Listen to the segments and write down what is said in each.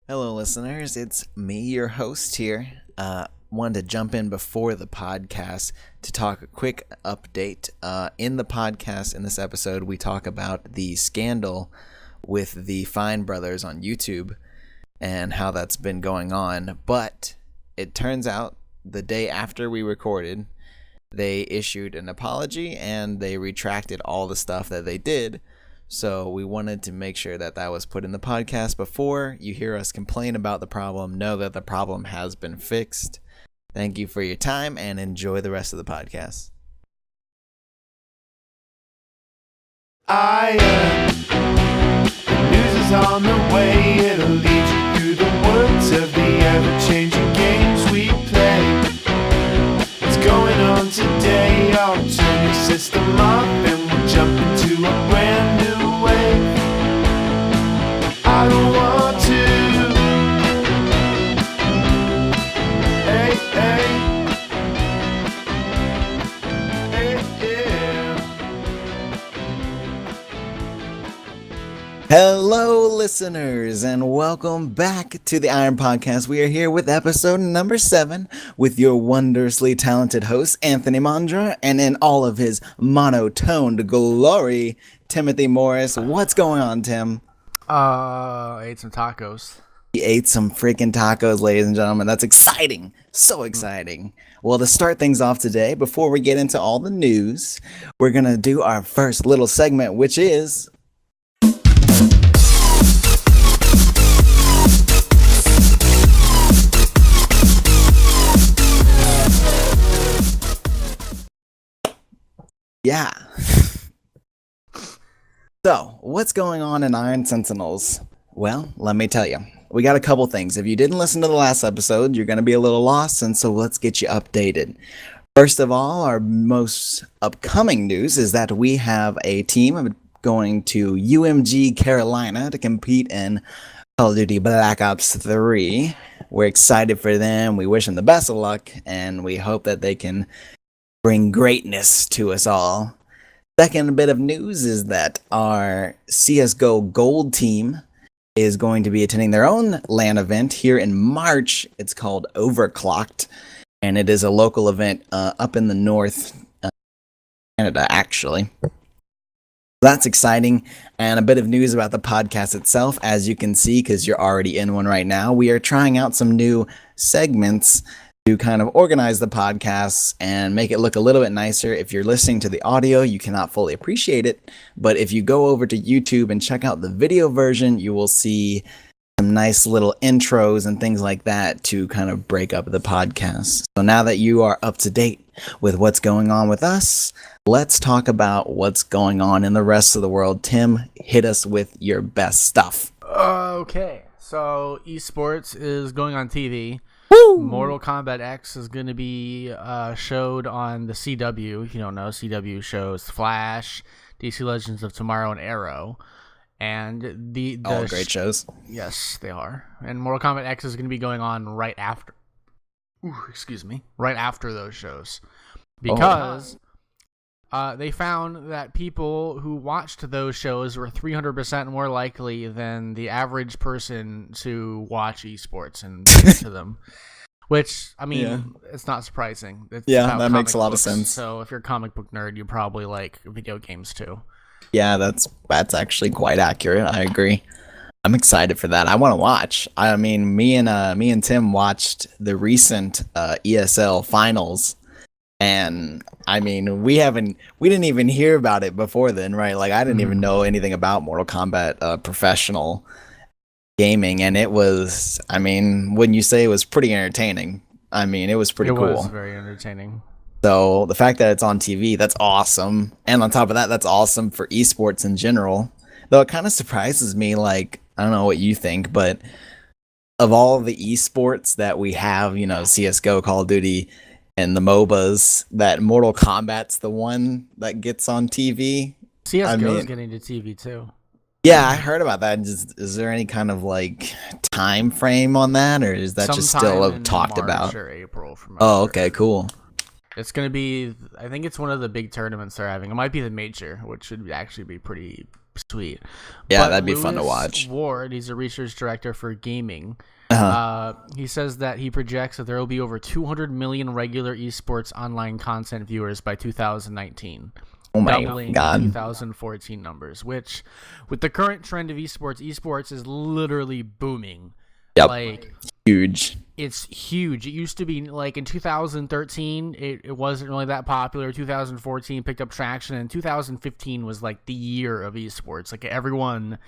Hello, listeners. It's me, your host here. Wanted to jump in before the podcast to talk a quick update. In the podcast, in this episode, we talk about the scandal with the Fine brothers on YouTube and how that's been going on. But it turns out the day after we recorded, they issued an apology and they retracted all the stuff that they did. So we wanted to make sure that that was put in the podcast before you hear us complain about the problem. Know that the problem has been fixed. Thank you for your time and enjoy the rest of the podcast. The news is on the way. It'll lead you through the woods of the ever-changing games we play. What's going on today? I'll turn your system off and we'll jump into a brand new wave. I don't want to. Hey, hey. Hello, listeners, and welcome back to the Iron Podcast. We are here with episode number 7 with your wondrously talented host, Anthony Mondra, and in all of his monotoned glory, Timothy Morris. What's going on, Tim? I ate some tacos. He ate some freaking tacos, ladies and gentlemen. That's exciting. So exciting. Well, to start things off today, before we get into all the news, we're going to do our first little segment, which is... Yeah. So, what's going on in Iron Sentinels? Well, let me tell you. We got a couple things. If you didn't listen to the last episode, you're going to be a little lost, and so let's get you updated. First of all, our most upcoming news is that we have a team going to UMG Carolina to compete in Call of Duty Black Ops 3. We're excited for them. We wish them the best of luck, and we hope that they can bring greatness to us all. Second bit of news is that our CSGO Gold team is going to be attending their own LAN event here in March. It's called Overclocked, and it is a local event up in the north, Canada, actually. That's exciting. And a bit of news about the podcast itself. As you can see, because you're already in one right now, we are trying out some new segments to kind of organize the podcasts and make it look a little bit nicer. If you're listening to the audio, you cannot fully appreciate it. But if you go over to YouTube and check out the video version, you will see some nice little intros and things like that to kind of break up the podcast. So now that you are up to date with what's going on with us, let's talk about what's going on in the rest of the world. Tim, hit us with your best stuff. Okay, so esports is going on TV. Woo! Mortal Kombat X is going to be showed on the CW. If you don't know, CW shows Flash, DC Legends of Tomorrow, and Arrow. And the all great shows. Yes, they are. And Mortal Kombat X is going to be going on right after. Right after those shows, because they found that people who watched those shows were 300% more likely than the average person to watch esports and be into them. Which, I mean, It's not surprising. It's that makes a lot books, of sense. So if you're a comic book nerd, you probably like video games too. Yeah, that's actually quite accurate. I agree. I'm excited for that. I want to watch. I mean, me and Tim watched the recent ESL finals. And I mean, we didn't even hear about it before then, right? Like I didn't even know anything about Mortal Kombat professional gaming, and it was, I mean, wouldn't you say it was pretty entertaining? I mean, it was pretty cool. It was very entertaining. So the fact that it's on TV, that's awesome. And on top of that, that's awesome for esports in general. Though it kind of surprises me, like, I don't know what you think, but of all the esports that we have, you know, CSGO, Call of Duty, and the MOBAs, that Mortal Kombat's the one that gets on TV. CSGO is getting to TV too. Yeah, I heard about that. Is there any kind of like time frame on that, or is that just still talked about? Or April. Oh, okay, cool. It's going to be, I think it's one of the big tournaments they're having. It might be the major, which should actually be pretty sweet. Yeah, But that'd be fun to Lewis watch. Ward, he's a research director for gaming. Uh-huh. He says that he projects that there will be over 200 million regular esports online content viewers by 2019. Oh my Doubling God. 2014 numbers, which with the current trend of esports is literally booming. Yep. Like, Huge. it's huge. It used to be like in 2013, it wasn't really that popular. 2014 picked up traction, and 2015 was like the year of esports. Like, everyone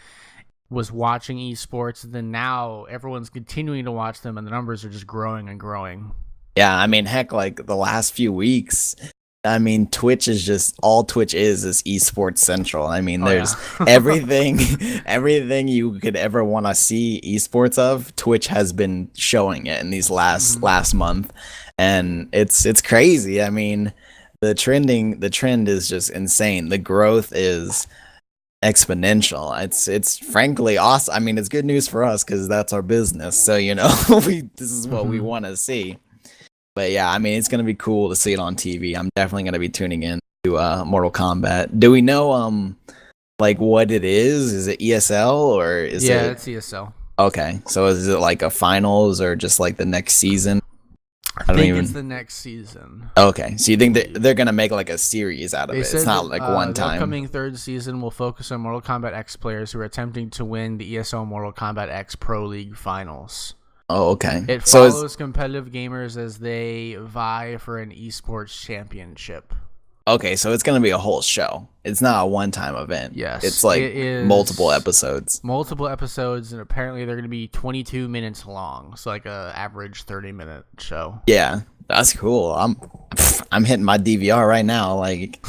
was watching esports, and then now everyone's continuing to watch them, and the numbers are just growing and growing. Yeah, I mean, heck, like the last few weeks, I mean, Twitch is just all Twitch is esports central. I mean, there's everything you could ever want to see esports of. Twitch has been showing it in these last month, and it's crazy. I mean, the trend is just insane. The growth is exponential. It's frankly awesome. I mean, it's good news for us because that's our business. So this is what we want to see. But yeah, I mean, it's gonna be cool to see it on TV. I'm definitely gonna be tuning in to Mortal Kombat. Do we know like what it is? Is it ESL or is it? Yeah, it's ESL. Okay, so is it like a finals or just like the next season? I think it's the next season. Okay, so you think that they're gonna make like a series out of it? It's not like one The time. upcoming third season will focus on Mortal Kombat X players who are attempting to win the ESL Mortal Kombat X Pro League finals. Oh, okay. It So follows competitive gamers as they vie for an esports championship. okay, so it's gonna be a whole show. It's not a one-time event. Yes, it's like it is multiple episodes. Multiple episodes, and apparently they're going to be 22 minutes long. So like a average 30-minute show. Yeah, that's cool. I'm hitting my DVR right now. Like,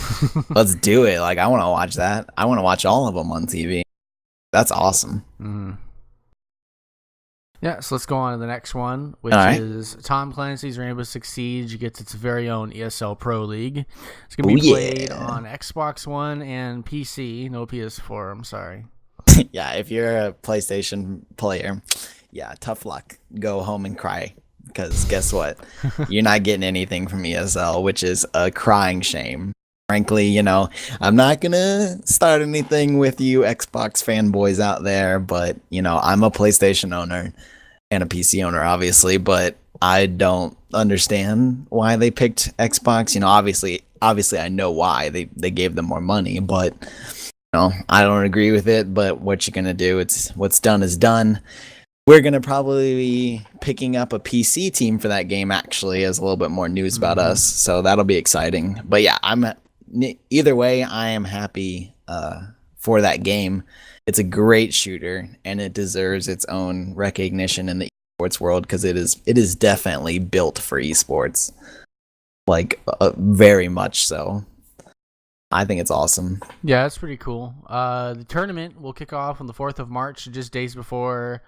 let's do it. Like, I want to watch that. I want to watch all of them on TV. That's awesome. Mm-hmm. Yeah, so let's go on to the next one, which is Tom Clancy's Rainbow Six Siege gets its very own ESL Pro League. It's going to be played on Xbox One and PC, no PS4, I'm sorry. Yeah, if you're a PlayStation player, yeah, tough luck. Go home and cry, because guess what? You're not getting anything from ESL, which is a crying shame. Frankly, I'm not going to start anything with you Xbox fanboys out there, but, I'm a PlayStation owner and a PC owner, obviously, but I don't understand why they picked Xbox. Obviously I know why. They gave them more money, but, I don't agree with it, but what you're going to do, it's what's done is done. We're going to probably be picking up a PC team for that game, actually, as a little bit more news about us, so that'll be exciting. But yeah, either way, I am happy for that game. It's a great shooter, and it deserves its own recognition in the esports world because it is definitely built for esports, like very much so. I think it's awesome. Yeah, that's pretty cool. The tournament will kick off on the 4th of March, just days before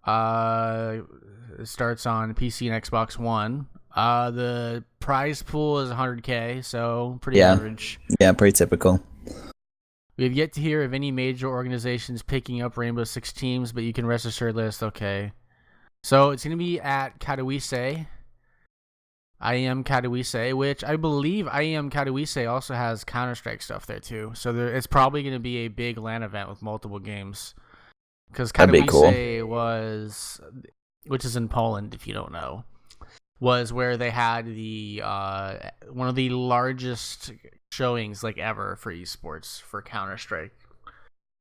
it starts on PC and Xbox One. The prize pool is 100K, so pretty average. Yeah, pretty typical. We have yet to hear of any major organizations picking up Rainbow Six teams, but you can rest assured that's okay. So it's going to be at Katowice, IEM Katowice, which I believe IEM Katowice also has Counter-Strike stuff there too. So it's probably going to be a big LAN event with multiple games. Because Katowice was, which is in Poland if you don't know, was where they had the one of the largest showings like ever for esports for Counter-Strike.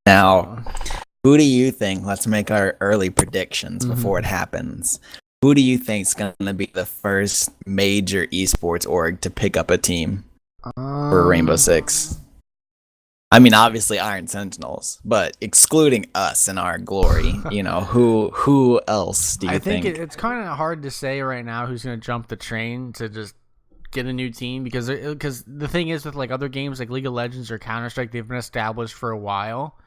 Now, who do you think? Let's make our early predictions before it happens. Who do you think is going to be the first major esports org to pick up a team for Rainbow Six? I mean, obviously Iron Sentinels, but excluding us and our glory, who else do you think? I think it's kind of hard to say right now who's going to jump the train to just get a new team because the thing is with like other games like League of Legends or Counter-Strike, they've been established for a while.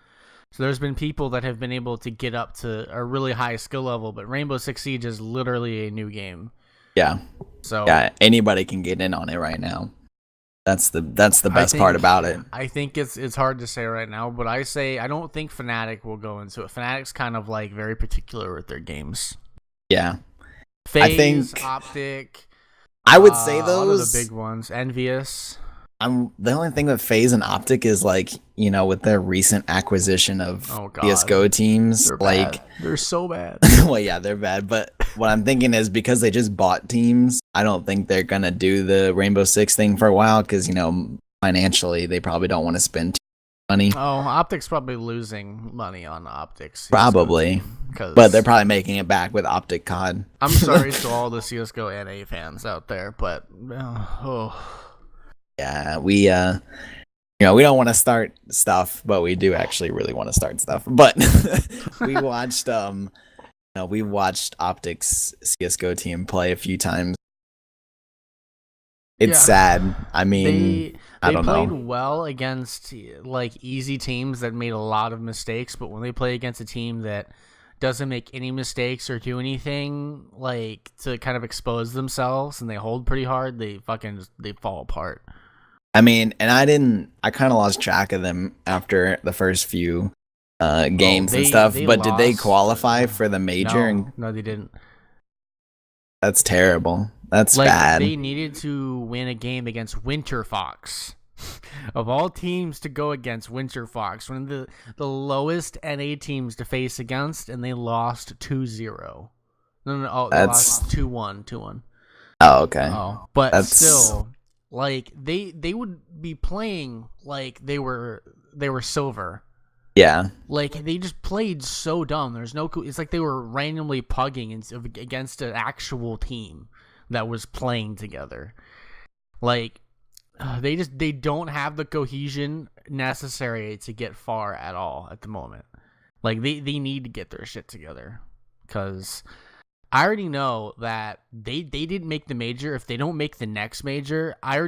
So there's been people that have been able to get up to a really high skill level, but Rainbow Six Siege is literally a new game. Yeah. So yeah, anybody can get in on it right now. That's the best part about it. I think it's hard to say right now, but I don't think Fnatic will go into it. Fnatic's kind of like very particular with their games. Yeah. FaZe, Optic. I would say those are the big ones. Envious. I'm the only thing with FaZe and Optic is like, with their recent acquisition of Oh god, CS:GO teams, they're like, bad. They're so bad. well, yeah, they're bad. But what I'm thinking is because they just bought teams, I don't think they're gonna do the Rainbow Six thing for a while because financially they probably don't want to spend money. Oh, Optic's probably losing money on Optics. Probably, but they're probably making it back with Optic COD. I'm sorry to all the CS:GO NA fans out there, but Yeah, we we don't want to start stuff, but we do actually really want to start stuff. But we watched we watched Optic's CS:GO team play a few times. It's sad. I mean, I don't played know. well against like easy teams that made a lot of mistakes, but when they play against a team that doesn't make any mistakes or do anything like to kind of expose themselves and they hold pretty hard, they fall apart. I mean, and I kind of lost track of them after the first few games and stuff. But did they qualify for the major? No, they didn't. That's terrible. That's bad. They needed to win a game against Winter Fox. Of all teams to go against, Winter Fox, one of the lowest NA teams to face against, and they lost 2-0. No, they lost 2-1. 2-1. Oh, okay. Oh, but still, like they would be playing like they were silver. Yeah. Like they just played so dumb. There's no. It's like they were randomly pugging against an actual team that was playing together. Like they don't have the cohesion necessary to get far at all at the moment. Like they need to get their shit together because I already know that they didn't make the major. If they don't make the next major, I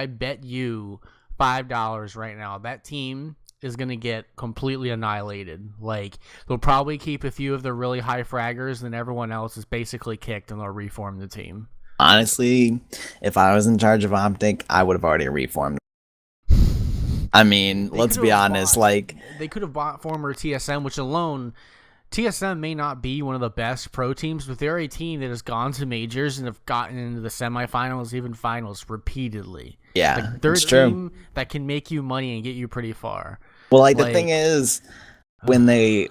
bet you $5 right now that team is going to get completely annihilated. Like, they'll probably keep a few of the really high fraggers, and then everyone else is basically kicked, and they'll reform the team. Honestly, if I was in charge of Optic, I would have already reformed. I mean, let's be honest. They could have bought former TSM, which alone, TSM may not be one of the best pro teams, but they're a team that has gone to majors and have gotten into the semifinals, even finals repeatedly. Yeah, they're it's a true. team that can make you money and get you pretty far. Well, the thing is, when they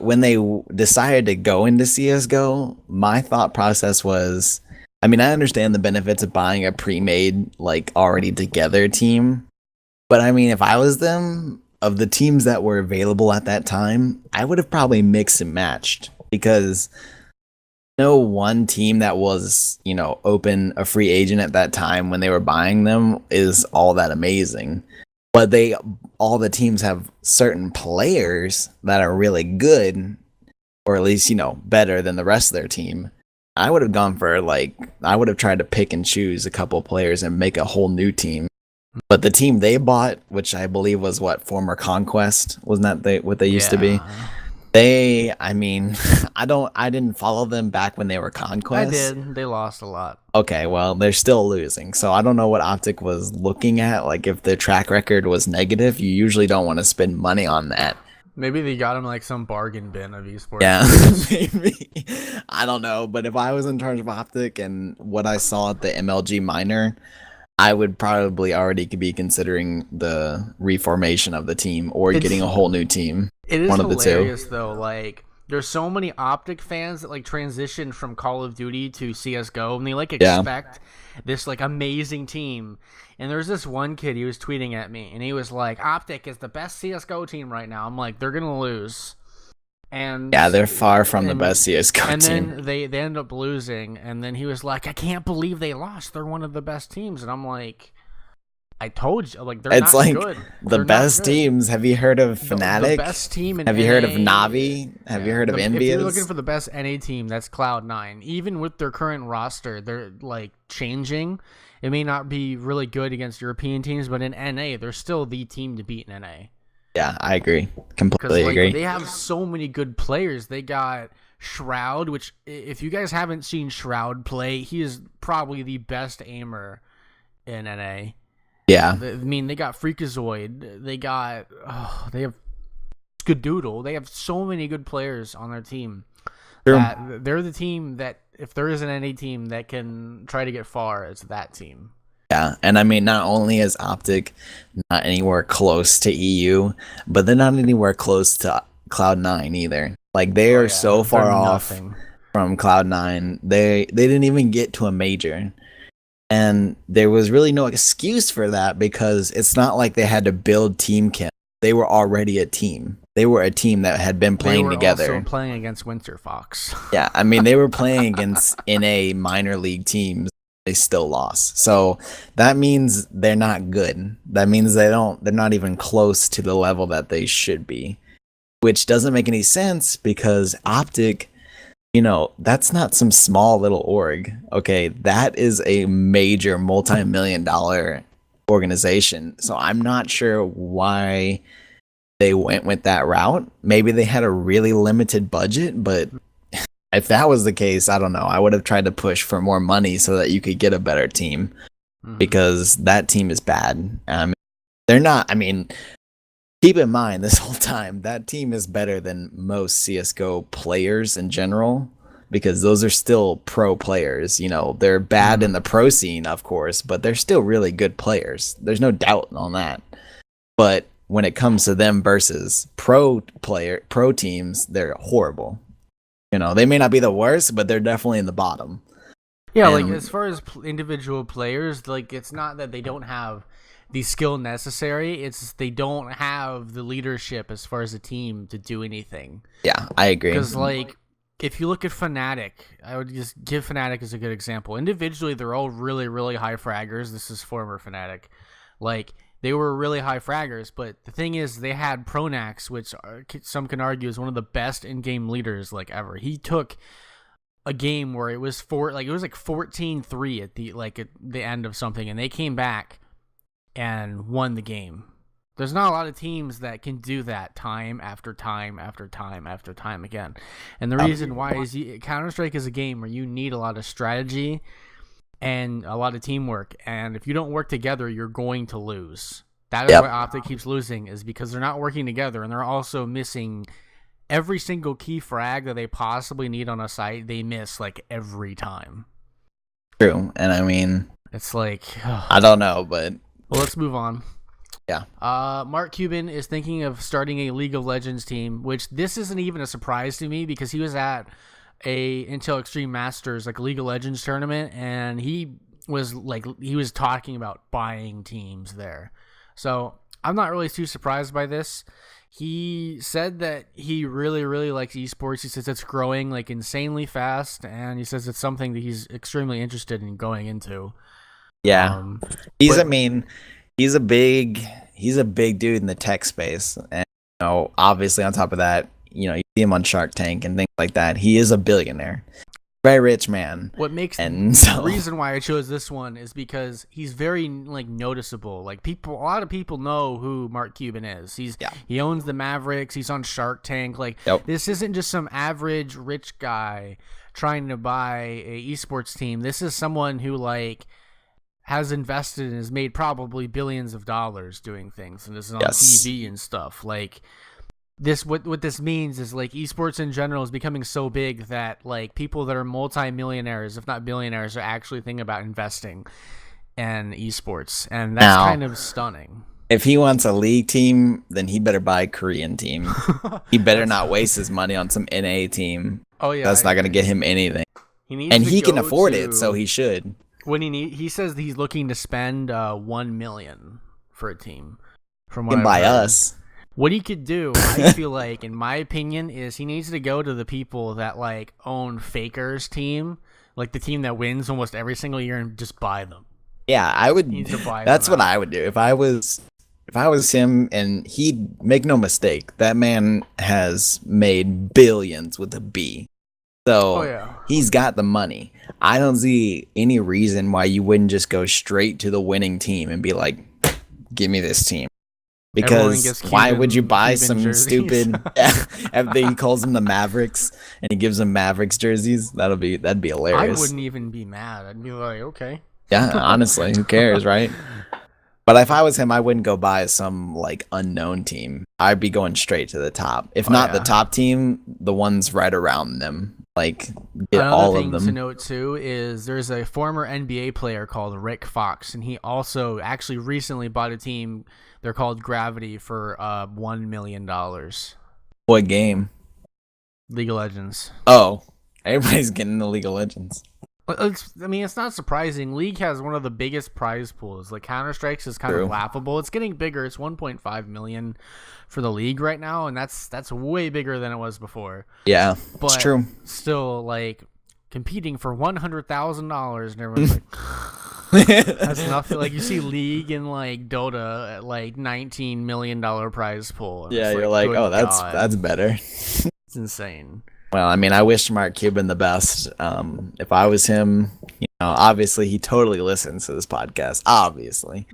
decided to go into CS:GO, my thought process was, I mean, I understand the benefits of buying a pre-made, already together team, but I mean, if I was them, of the teams that were available at that time, I would have probably mixed and matched because no one team that was, open a free agent at that time when they were buying them is all that amazing. But all the teams have certain players that are really good, or at least, better than the rest of their team. I would have gone for I would have tried to pick and choose a couple players and make a whole new team. But the team they bought, which I believe was former Conquest, wasn't that what they used to be? I mean, I didn't follow them back when they were Conquest. I did. They lost a lot. Okay, well, they're still losing. So I don't know what Optic was looking at. If their track record was negative, you usually don't want to spend money on that. Maybe they got him some bargain bin of esports. Yeah, maybe. I don't know. But if I was in charge of Optic and what I saw at the MLG minor, I would probably already be considering the reformation of the team or getting a whole new team. It is one of hilarious, the two. though. There's so many Optic fans that transition from Call of Duty to CS:GO, and they expect this amazing team. And there's this one kid, he was tweeting at me, and he was like, "Optic is the best CS:GO team right now." I'm like, they're gonna lose. And yeah, they're far from the best CS:GO team. And then they end up losing, and then he was like, "I can't believe they lost. They're one of the best teams." And I'm like, I told you, they're it's not good. The best teams. Have you heard of Fnatic? The best team in Have you NA, heard of Navi? Have you heard of Envious? If you're looking for the best NA team, that's Cloud9. Even with their current roster, they're changing. It may not be really good against European teams, but in NA, they're still the team to beat in NA. Yeah, I agree. Completely agree. They have so many good players. They got Shroud, which if you guys haven't seen Shroud play, he is probably the best aimer in NA. Yeah. I mean, they got Freakazoid. They have Skadoodle. They have so many good players on their team. They're the team that, if there is an NA team that can try to get far, it's that team. Yeah, and I mean, not only is Optic not anywhere close to EU, but they're not anywhere close to Cloud9 either. Like they Oh are yeah, so they're far off nothing. from Cloud9. They didn't even get to a major. And there was really no excuse for that because it's not like they had to build team chem. They were already a team. They were a team that had been They playing were together. also playing against Winter Fox. Yeah, I mean they were playing against NA minor league teams. They still lost. So that means they're not good. That means they're not even close to the level that they should be. Which doesn't make any sense because Optic, that's not some small little org. Okay, that is a major multi-million-dollar organization. So I'm not sure why they went with that route. Maybe they had a really limited budget, but if that was the case, I don't know. I would have tried to push for more money so that you could get a better team because that team is bad. They're not. I mean, keep in mind this whole time that team is better than most CS:GO players in general because those are still pro players. They're bad in the pro scene, of course, but they're still really good players. There's no doubt on that. But when it comes to them versus pro teams, they're horrible. They may not be the worst, but they're definitely in the bottom. Yeah, And- like as far as individual players, like it's not that they don't have the skill necessary, it's they don't have the leadership as far as a team to do anything. Yeah, I agree. Because like if you look at Fnatic, I would just give Fnatic as a good example. Individually, they're all really, really high fraggers. This is former Fnatic. Like they were really high fraggers, but the thing is, they had Pronax, which some can argue is one of the best in-game leaders like ever. He took a game where it was 14-3 at the end of something, and they came back and won the game. There's not a lot of teams that can do that time after time after time after time again. And the reason why is Counter-Strike is a game where you need a lot of strategy and a lot of teamwork, and if you don't work together, you're going to lose. That is why Optic keeps losing, is because they're not working together, and they're also missing every single key frag that they possibly need on a site. They miss like every time. True, and I mean, It's like I don't know, but well, let's move on. Yeah. Mark Cuban is thinking of starting a League of Legends team, which this isn't even a surprise to me because he was at a Intel Extreme Masters, like League of Legends tournament, and he was talking about buying teams there. So I'm not really too surprised by this. He said that he really, really likes esports. He says it's growing like insanely fast, and he says it's something that he's extremely interested in going into. yeah, he's a big dude in the tech space, and obviously on top of that, you see him on Shark Tank and things like that. He is a billionaire, very rich man. What makes the reason why I chose this one is because he's very noticeable. Like a lot of people know who Mark Cuban is. He owns the Mavericks. He's on Shark Tank. This isn't just some average rich guy trying to buy a esports team. This is someone who has invested and has made probably billions of dollars doing things, and this is on TV and stuff. What this means is esports in general is becoming so big that people that are multi-millionaires, if not billionaires, are actually thinking about investing in esports, and that's kind of stunning. If he wants a league team, then he better buy a Korean team. He better not waste his money on some NA team. Oh yeah, that's not going to get him anything. He can afford it, so he should. He says he's looking to spend $1 million for a team. From what he can buy us. What he could do, I feel like, in my opinion, is he needs to go to the people that own Faker's team, like the team that wins almost every single year, and just buy them. Yeah, I would. That's what I would do if I was him. And he'd make no mistake, that man has made billions with a B. So he's got the money. I don't see any reason why you wouldn't just go straight to the winning team and be like, "Give me this team." Because why would you buy some jerseys? Stupid? After he calls them the Mavericks and he gives them Mavericks jerseys, that'd be hilarious. I wouldn't even be mad. I'd be like, okay. Yeah, honestly, who cares, right? But if I was him, I wouldn't go buy some unknown team. I'd be going straight to the top. If not the top team, the ones right around them. like get Another all thing of to them. note too is there's a former NBA player called Rick Fox, and he also actually recently bought a team. They're called Gravity for $1 million. What game? League of Legends. Oh, everybody's getting the League of Legends. It's not surprising. League has one of the biggest prize pools. Like Counter-Strike's is kind True. of laughable. It's getting bigger. It's 1.5 million for the league right now, and that's way bigger than it was before. Yeah, But it's true. still, like competing for $100,000, and everyone's like, that's nothing. Like you see League and like Dota at like $19 million prize pool. and Yeah, it's you're like, good oh, God. that's better. It's insane. Well, I mean, I wish Mark Cuban the best. If I was him, obviously he totally listens to this podcast. Obviously,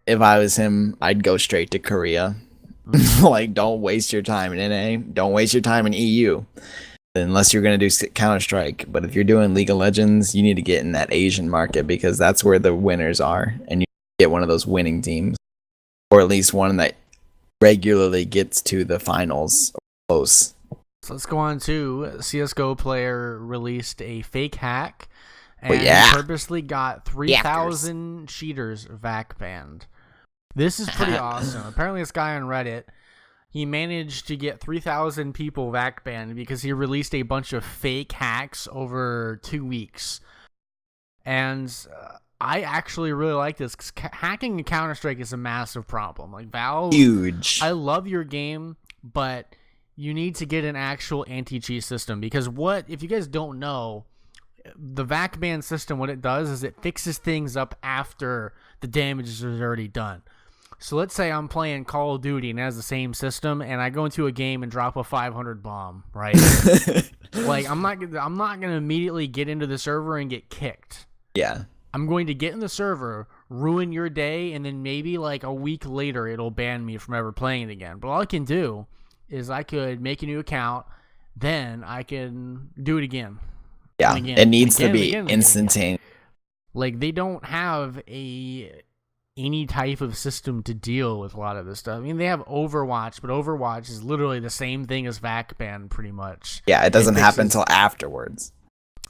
if I was him, I'd go straight to Korea. Like, don't waste your time in NA. Don't waste your time in EU, unless you're gonna do Counter Strike. But if you're doing League of Legends, you need to get in that Asian market because that's where the winners are, and you get one of those winning teams, or at least one that regularly gets to the finals or close. So let's go on to CSGO player released a fake hack and yeah. purposely got 3,000 cheaters VAC banned. This is pretty awesome. Apparently this guy on Reddit, he managed to get 3,000 people VAC banned because he released a bunch of fake hacks over 2 weeks. And I actually really like this because hacking in Counter-Strike is a massive problem. Like Valve, Huge. I love your game, but you need to get an actual anti-cheat system because if you guys don't know, the VAC ban system, what it does is it fixes things up after the damage is already done. So let's say I'm playing Call of Duty and it has the same system, and I go into a game and drop a 500 bomb, right? Like I'm not gonna immediately get into the server and get kicked. Yeah. I'm going to get in the server, ruin your day, and then maybe like a week later it'll ban me from ever playing it again. But all I can do is I could make a new account, then I can do it again. Yeah, again, it needs again, to be again, again. instantaneous. Like they don't have any type of system to deal with a lot of this stuff. I mean, they have Overwatch, but Overwatch is literally the same thing as VAC ban, pretty much. Yeah, it doesn't happen fixes- until afterwards.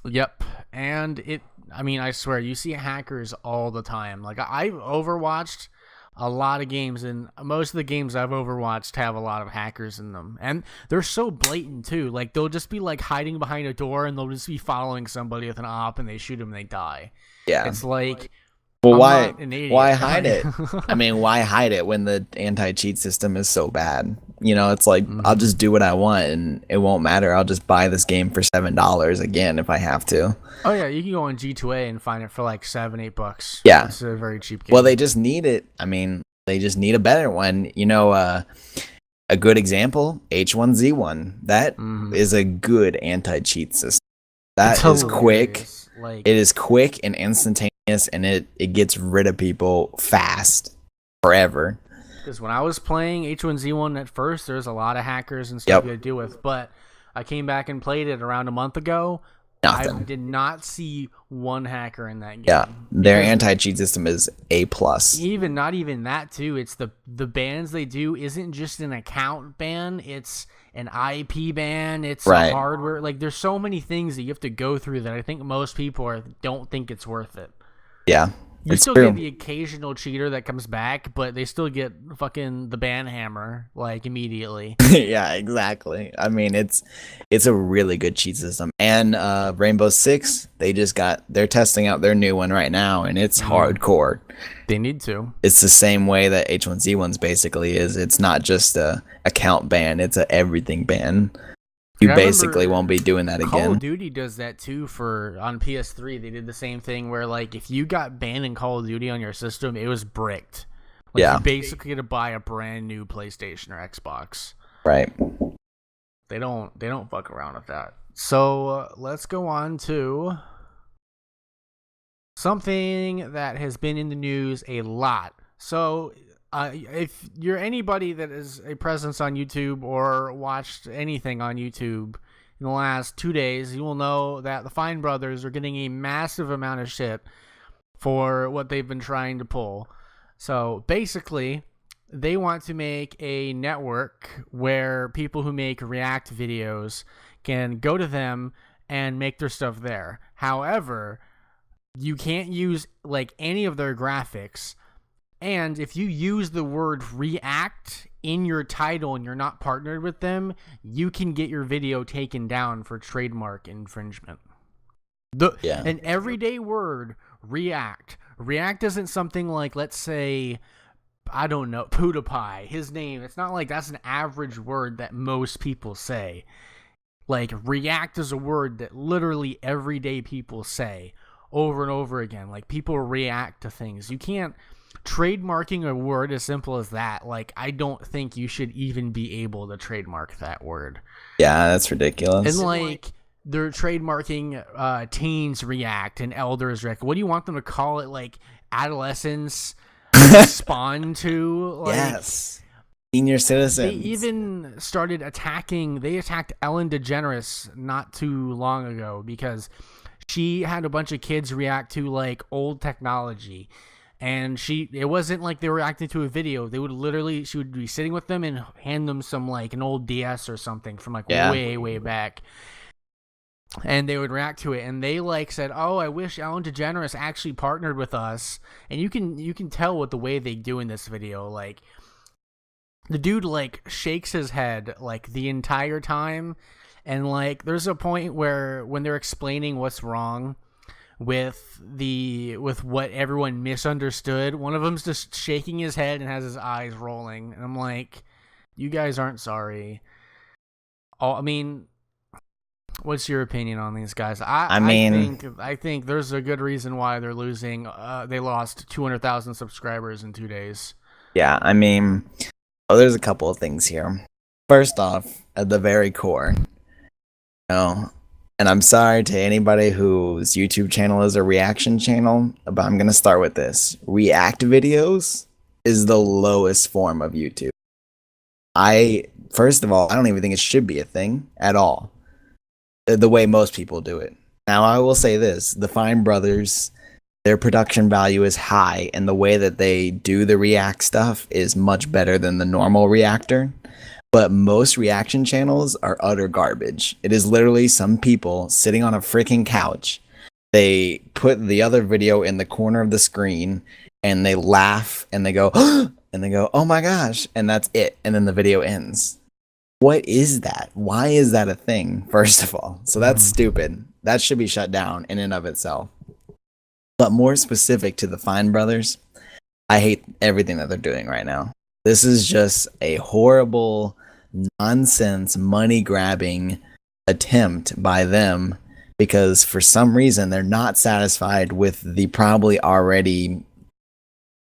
Yep, and I swear, you see hackers all the time. Like I've overwatched a lot of games, and most of the games I've overwatched have a lot of hackers in them, and they're so blatant too. Like they'll just be like hiding behind a door, and they'll just be following somebody with an op, and they shoot them, and they die. Yeah. It's like, Well, I'm why not an idiot. why hide it? I mean, why hide it when the anti-cheat system is so bad? It's like I'll just do what I want and it won't matter. I'll just buy this game for $7 again if I have to. Oh yeah, you can go on G2A and find it for like $7-8. Yeah. It's a very cheap game. Well, they just need it. I mean, they just need a better one. A good example, H1Z1. That is a good anti-cheat system. That is quick. Like, It is quick and instantaneous, and it gets rid of people fast, forever. because when I was playing H1Z1 at first, there's a lot of hackers and stuff Yep. you had to deal with. But I came back and played it around a month ago. I Nothing. did not see one hacker in that game. Yeah, their Because anti-cheat system is A+. not even that too. It's the bans they do isn't just an account ban. It's an IP ban. It's Right. a hardware. Like there's so many things that you have to go through that I think most people don't think it's worth it. Yeah, You it's still true. get the occasional cheater that comes back, but they still get fucking the ban hammer like immediately. Yeah, exactly. I mean, it's a really good cheat system. And Rainbow Six, they're testing out their new one right now, and it's hardcore. They need to. It's the same way that H1Z1's basically is. It's not just a account ban; it's a everything ban. You Yeah, I remember basically won't be doing that Call again. of Duty does that too on PS3. They did the same thing where like if you got banned in Call of Duty on your system, it was bricked. Like, Yeah. you basically had to buy a brand new PlayStation or Xbox. Right. They don't fuck around with that. So let's go on to something that has been in the news a lot. So if you're anybody that is a presence on YouTube or watched anything on YouTube in the last 2 days, you will know that the Fine Brothers are getting a massive amount of shit for what they've been trying to pull. So basically, they want to make a network where people who make React videos can go to them and make their stuff there. However, you can't use like any of their graphics. And if you use the word react in your title and you're not partnered with them, you can get your video taken down for trademark infringement. An everyday word, react. React isn't something like, let's say, I don't know, PewDiePie, his name. It's not like that's an average word that most people say. Like, react is a word that literally everyday people say over and over again. Like, people react to things. You can't trademarking a word as simple as that. Like, I don't think you should even be able to trademark that word. Yeah, that's ridiculous. And like, they're trademarking teens react and elders react. What do you want them to call it? Like, adolescents respond to? Like, yes. Senior citizens. They even started they attacked Ellen DeGeneres not too long ago because she had a bunch of kids react to like old technology. And it wasn't like they were reacting to a video. She would be sitting with them and hand them some like an old DS or something from like way back. And they would react to it, and they like said, "Oh, I wish Ellen DeGeneres actually partnered with us." And you can tell with the way they do in this video, like the dude like shakes his head like the entire time, and like there's a point where when they're explaining what's wrong with what everyone misunderstood, one of them's just shaking his head and has his eyes rolling, and I'm like, "You guys aren't sorry." I mean, what's your opinion on these guys? I think there's a good reason why they're losing. They lost 200,000 subscribers in 2 days. Yeah, I mean, there's a couple of things here. First off, at the very core, and I'm sorry to anybody whose YouTube channel is a reaction channel, but I'm gonna start with this. React videos is the lowest form of YouTube. First of all, I don't even think it should be a thing at all. The way most people do it. Now, I will say this. The Fine Brothers, their production value is high, and the way that they do the React stuff is much better than the normal reactor. But most reaction channels are utter garbage. It is literally some people sitting on a freaking couch. They put the other video in the corner of the screen, and they laugh, and they go, and they go, "Oh my gosh," and that's it. And then the video ends. What is that? Why is that a thing, first of all? So that's stupid. That should be shut down in and of itself. But more specific to the Fine Brothers, I hate everything that they're doing right now. This is just a horrible, nonsense, money-grabbing attempt by them because for some reason they're not satisfied with the probably already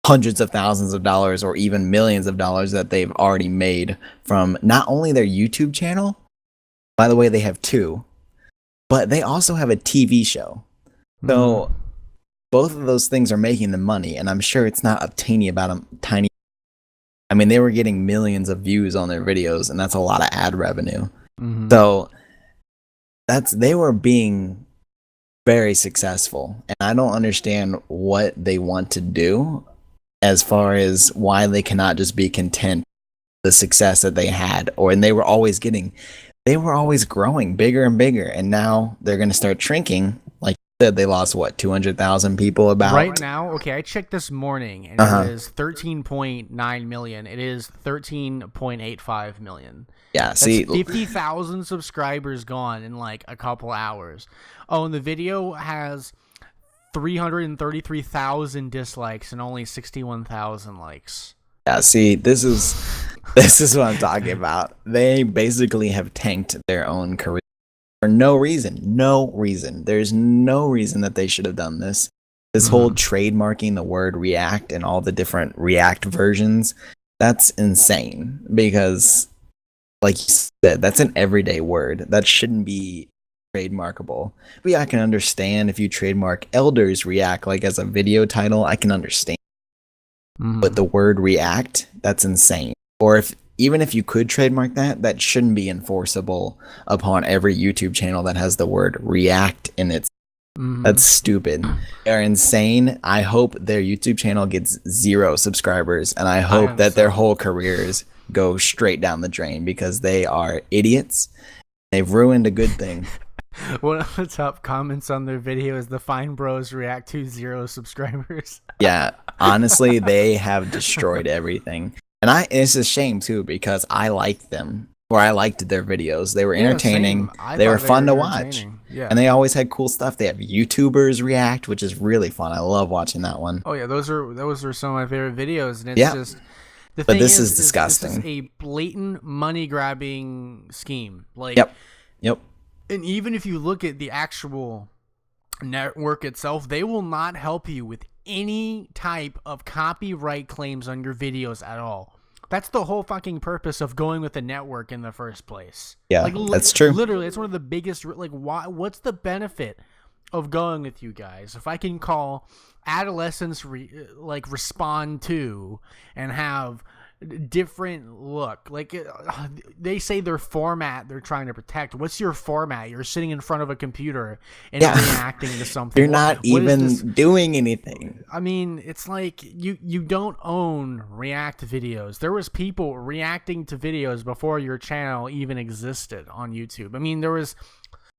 hundreds of thousands of dollars or even millions of dollars that they've already made from not only their YouTube channel, by the way, they have two, but they also have a TV show. So both of those things are making them money, and I'm sure it's not a tiny. I mean, they were getting millions of views on their videos, and that's a lot of ad revenue. So they were being very successful, and I don't understand what they want to do as far as why they cannot just be content with the success that they had, and they were always growing bigger and bigger, and now they're going to start shrinking. Like you said, they lost 200,000 people about right now. Okay, I checked this morning, and it is 13.9 million. It is 13.85 million. Yeah, That's see, 50,000 subscribers gone in like a couple hours. Oh, and the video has 333,000 dislikes and only 61,000 likes. Yeah, see, this is what I'm talking about. They basically have tanked their own career for no reason. No reason. There's no reason that they should have done this. This whole trademarking the word React and all the different React versions, that's insane because, like you said, that's an everyday word. That shouldn't be trademarkable. But yeah, I can understand if you trademark Elders React like as a video title, I can understand. But the word React, that's insane. Or even if you could trademark that, that shouldn't be enforceable upon every YouTube channel that has the word React in its. That's stupid. They're insane. I hope their YouTube channel gets 0 subscribers, and I hope that their whole careers go straight down the drain because they are idiots. They've ruined a good thing. One of the top comments on their video is the Fine Bros react to 0 subscribers. Yeah, honestly, they have destroyed everything. And it's a shame too because I liked them. Or I liked their videos. They were entertaining. They were fun to watch. Yeah. And they always had cool stuff. They have YouTubers react, which is really fun. I love watching that one. Oh yeah, those are some of my favorite videos, and it's just the but thing this is disgusting. This is a blatant money grabbing scheme. Like, yep. And even if you look at the actual network itself, they will not help you with any type of copyright claims on your videos at all. That's the whole fucking purpose of going with the network in the first place. Yeah, like, that's true. Literally, it's one of the biggest. Like, what's the benefit of going with you guys? If I can call adolescents respond to and have different look, like they say their format they're trying to protect. What's your format? You're sitting in front of a computer and reacting to something. You're not even doing anything. I mean, it's like you don't own React videos. There was people reacting to videos before your channel even existed on YouTube. I mean, there was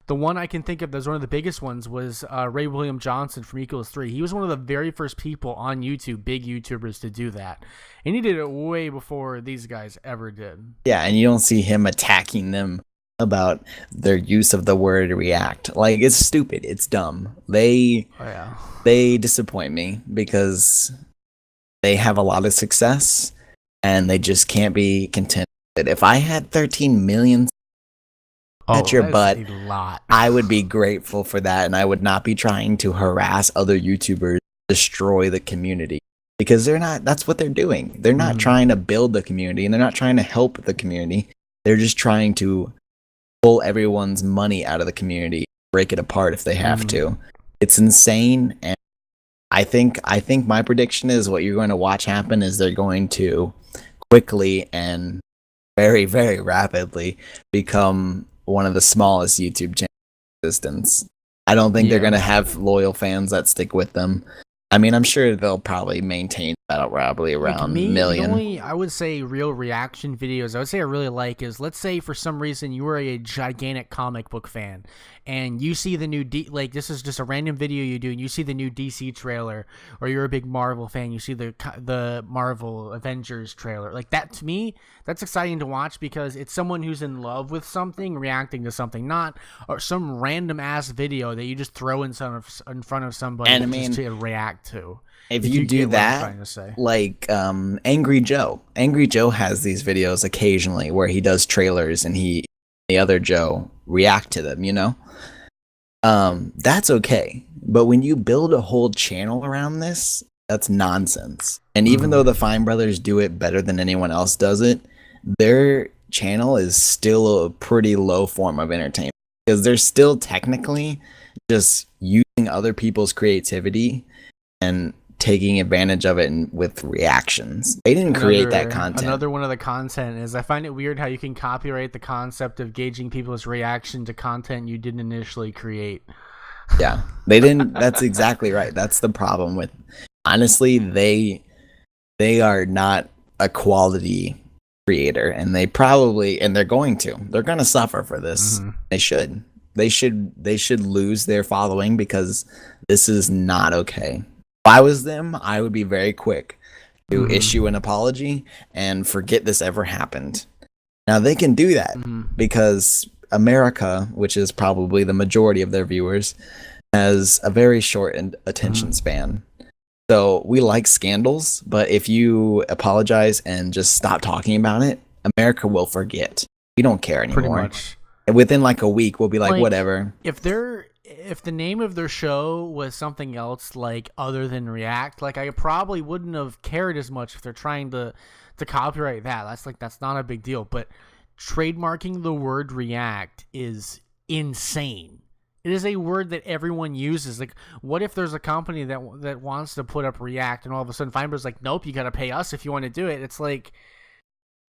the one I can think of that's one of the biggest ones was Ray William Johnson from Equals 3. He was one of the very first people on YouTube, big YouTubers, to do that. And he did it way before these guys ever did. Yeah, and you don't see him attacking them about their use of the word react. Like, it's stupid. It's dumb. They disappoint me because they have a lot of success and they just can't be content with it. If I had 13 million at your butt, I would be grateful for that, and I would not be trying to harass other YouTubers, destroy the community, because that's what they're doing. They're not trying to build the community, and they're not trying to help the community. They're just trying to pull everyone's money out of the community, break it apart if they have to. It's insane, and I think my prediction is what you're going to watch happen is they're going to quickly and very, very rapidly become one of the smallest YouTube channels in existence. I don't think they're going to have loyal fans that stick with them. I mean, I'm sure they'll probably maintain that probably around a million. The only, I would say, real reaction videos I would say I really like is, let's say for some reason you were a gigantic comic book fan and you see the new this is just a random video you do and you see the new DC trailer, or you're a big Marvel fan, you see the Marvel Avengers trailer. Like, that, to me, that's exciting to watch because it's someone who's in love with something reacting to something, not or some random ass video that you just throw in front of somebody and just to react to. If you do that, like Angry Joe has these videos occasionally where he does trailers and the other Joe react to them, you know? That's okay. But when you build a whole channel around this, that's nonsense. And even though the Fine Brothers do it better than anyone else does it, their channel is still a pretty low form of entertainment because they're still technically just using other people's creativity and taking advantage of it with reactions. They didn't create that content. Another one of the content is, I find it weird how you can copyright the concept of gauging people's reaction to content you didn't initially create. Yeah, they didn't. That's exactly right. That's the problem with, honestly, they are not a quality creator, and they're going to suffer for this. They should lose their following because this is not okay. If I was them, I would be very quick to issue an apology and forget this ever happened. Now, they can do that because America, which is probably the majority of their viewers, has a very short attention span. So we like scandals, but if you apologize and just stop talking about it, America will forget. We don't care anymore. Pretty much. And within like a week, we'll be like whatever. If the name of their show was something else, like other than React, like I probably wouldn't have cared as much if they're trying to copyright that. That's not a big deal. But trademarking the word React is insane. It is a word that everyone uses. Like, what if there's a company that wants to put up React and all of a sudden Fiverr's like, nope, you got to pay us if you want to do it. It's like,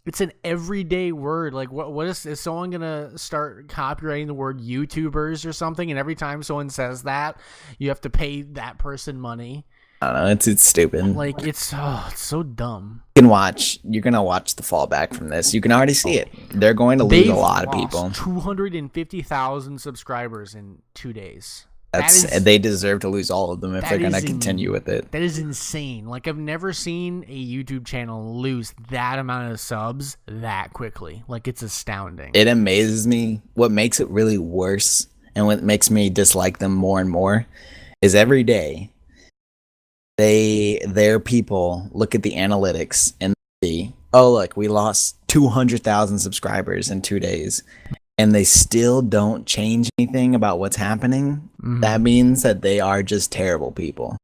it's an everyday word. Like, what is someone gonna start copyrighting the word YouTubers or something? And every time someone says that, you have to pay that person money. I don't know. It's stupid. Like it's so dumb. You're gonna watch the fallback from this. You can already see it. They're going to lose a lot of people. 250,000 subscribers in 2 days. They deserve to lose all of them if they're gonna continue with it. That is insane. Like I've never seen a YouTube channel lose that amount of subs that quickly. Like it's astounding. It amazes me. What makes it really worse and what makes me dislike them more and more is every day their people look at the analytics and see, oh look, we lost 200,000 subscribers in 2 days, and they still don't change anything about what's happening. That means that they are just terrible people.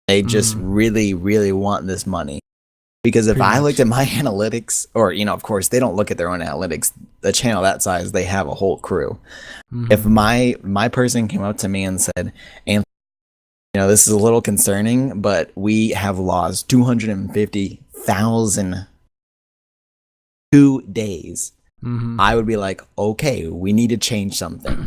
They just really, really want this money. Because if I looked at my analytics, or, of course, they don't look at their own analytics. The channel that size, they have a whole crew. If my person came up to me and said, Anthony, this is a little concerning, but we have lost 250,000 2 days, I would be like, okay, we need to change something.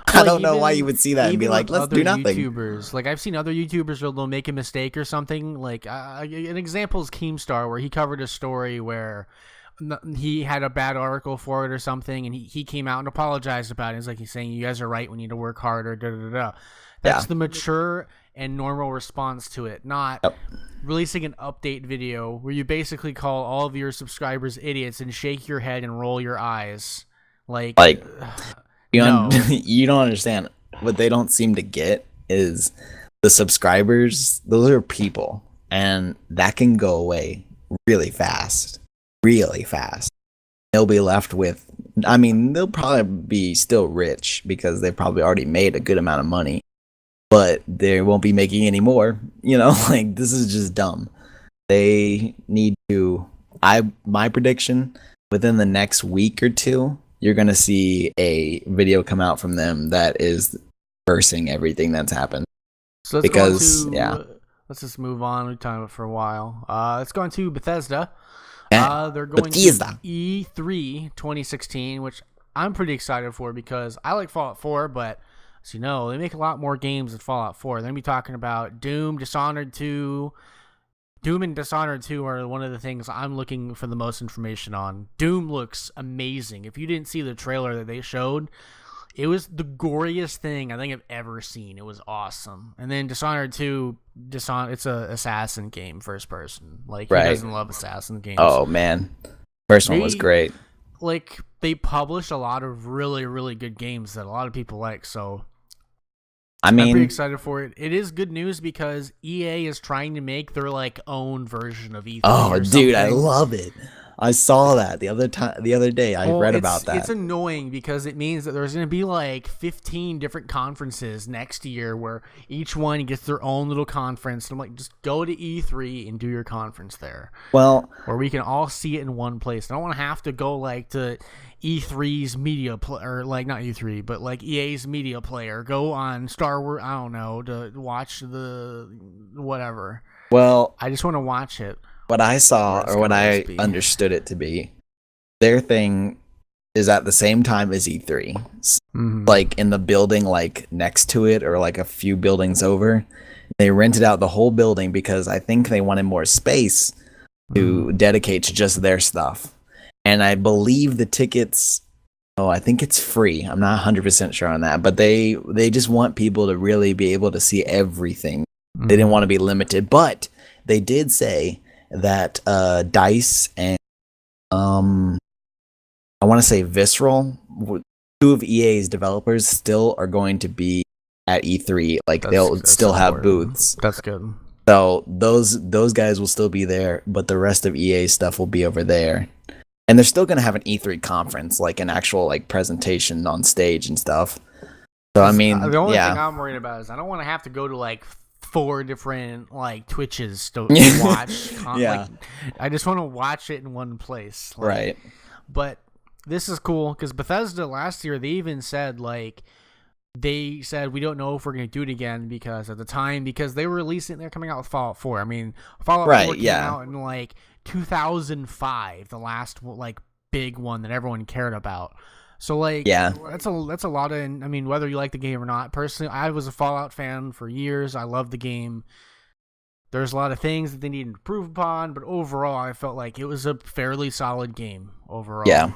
I don't know why you would see that and be like, let's do nothing. YouTubers, like I've seen other YouTubers where they'll make a mistake or something. Like an example is Keemstar, where he covered a story where he had a bad article for it or something, and he came out and apologized about it. It's like he's saying, you guys are right, we need to work harder, That's the mature and normal response to it, not releasing an update video where you basically call all of your subscribers idiots and shake your head and roll your eyes. Like you don't understand. What they don't seem to get is the subscribers, those are people, and that can go away really fast. They'll be left with, they'll probably be still rich because they've probably already made a good amount of money, but they won't be making any more. Like, this is just dumb. They need to, my prediction, within the next week or two, you're going to see a video come out from them that is reversing everything that's happened. So let's just move on. We've talked about it for a while. Let's go on to Bethesda. They're going to E3 2016, which I'm pretty excited for because I like Fallout 4, but as you know, they make a lot more games than Fallout 4. They're going to be talking about Doom, Dishonored 2. Doom and Dishonored 2 are one of the things I'm looking for the most information on. Doom looks amazing. If you didn't see the trailer that they showed, it was the goriest thing I think I've ever seen. It was awesome. And then Dishonored 2, it's a assassin game, first person. Like, who doesn't love assassin games? Oh, man. First one was great. Like, they published a lot of really, really good games that a lot of people like, so I'm pretty excited for it. It is good news because EA is trying to make their own version of E3. Oh, dude, I love it. I saw that the other day. I read about that. It's annoying because it means that there's going to be 15 different conferences next year where each one gets their own little conference. I'm like, just go to E3 and do your conference there. Well, where we can all see it in one place. I don't want to have to go to E3's media or not E3, but EA's media player. Go on Star Wars, I don't know, to watch the whatever. Well, I just want to watch it. What I saw, or what I understood it to be, their thing is at the same time as E3. Like in the building next to it, or a few buildings over. They rented out the whole building because I think they wanted more space to dedicate to just their stuff. And I believe the tickets, I think it's free. I'm not 100% sure on that, but they just want people to really be able to see everything. They didn't want to be limited, but they did say that DICE and I want to say Visceral, two of EA's developers, still are going to be at E3. They'll still have booths. That's good. So those guys will still be there, but the rest of EA's stuff will be over there. And they're still going to have an E3 conference, an actual presentation on stage and stuff. So the only thing I'm worried about is I don't want to have to go to 4 different Twitches to watch. I just want to watch it in one place. Right. But this is cool because Bethesda last year, they even said they said we don't know if we're going to do it again because at the time, because they're coming out with Fallout 4. Fallout 4 came out in 2005, the last big one that everyone cared about. So that's a lot of, whether you like the game or not. Personally, I was a Fallout fan for years. I love the game. There's a lot of things that they need to improve upon, but overall, I felt like it was a fairly solid game overall. Yeah,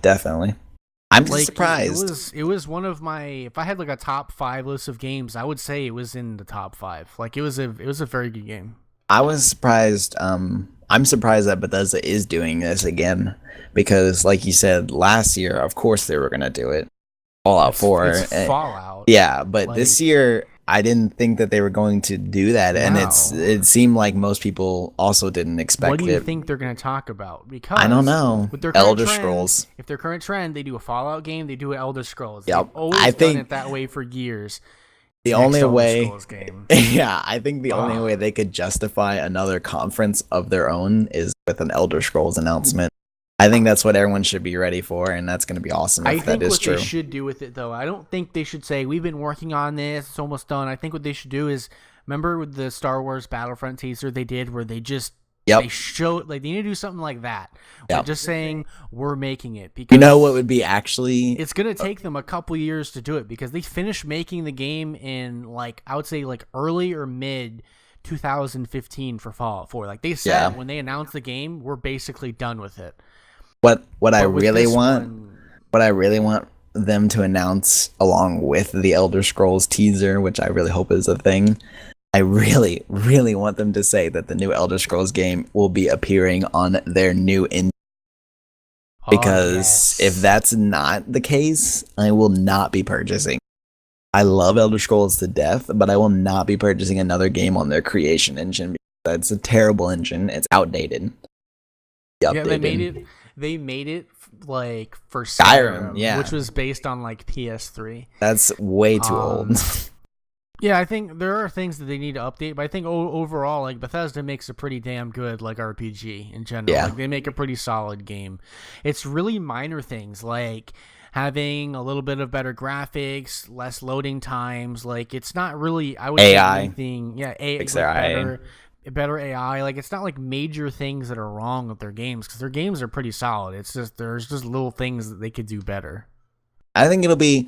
definitely. I'm Like surprised. it was one of my, if I had like a top 5 list of games, I would say it was in the top 5. Like it was a very good game. I was surprised. I'm surprised that Bethesda is doing this again because, like you said, last year, of course they were gonna do it. Fallout 4. It's Fallout. Yeah, but this Like- year I didn't think that they were going to do that, and No. it seemed like most people also didn't expect What do you it. think they're going to talk about? Because I don't know. With their current Elder trend, Scrolls. If their current trend, they do a Fallout game, they do an Elder Scrolls. Yep. They've always I done think it that way for years. The Next only Elder way, Scrolls game. yeah, I think the only Ah. way they could justify another conference of their own is with an Elder Scrolls announcement. I think that's what everyone should be ready for, and that's going to be awesome I if think that is what true. they should do with it, though, I don't think they should say, we've been working on this, it's almost done. I think what they should do is, remember with the Star Wars Battlefront teaser they did where they just, Yep. they showed, like, they need to do something like that. Yep. We're just saying, we're making it. Because You know what would be actually it's going to take them a couple years to do it because they finished making the game in, like, I would say, like, early or mid 2015 for Fallout 4. Like, they said Yeah. when they announced the game, we're basically done with it. what I But with really this want. one- What I really want them to announce along with the Elder Scrolls teaser, which I really hope is a thing. I really, really want them to say that the new Elder Scrolls game will be appearing on their new engine. Oh, Because yes. if that's not the case, I will not be purchasing. I love Elder Scrolls to death, but I will not be purchasing another game on their creation engine. That's a terrible engine. It's outdated. Yeah, they Updated. made it. They made it like for Skyrim, Skyrim, yeah. which was based on like PS3. That's way too old. Yeah, I think there are things that they need to update, but I think overall, like Bethesda makes a pretty damn good like RPG in general. Yeah. Like they make a pretty solid game. It's really minor things like having a little bit of better graphics, less loading times. Like it's not really, I would say AI. anything. Yeah, Fix their AI. better AI. Like it's not like major things that are wrong with their games because their games are pretty solid. It's just there's just little things that they could do better. I think it'll be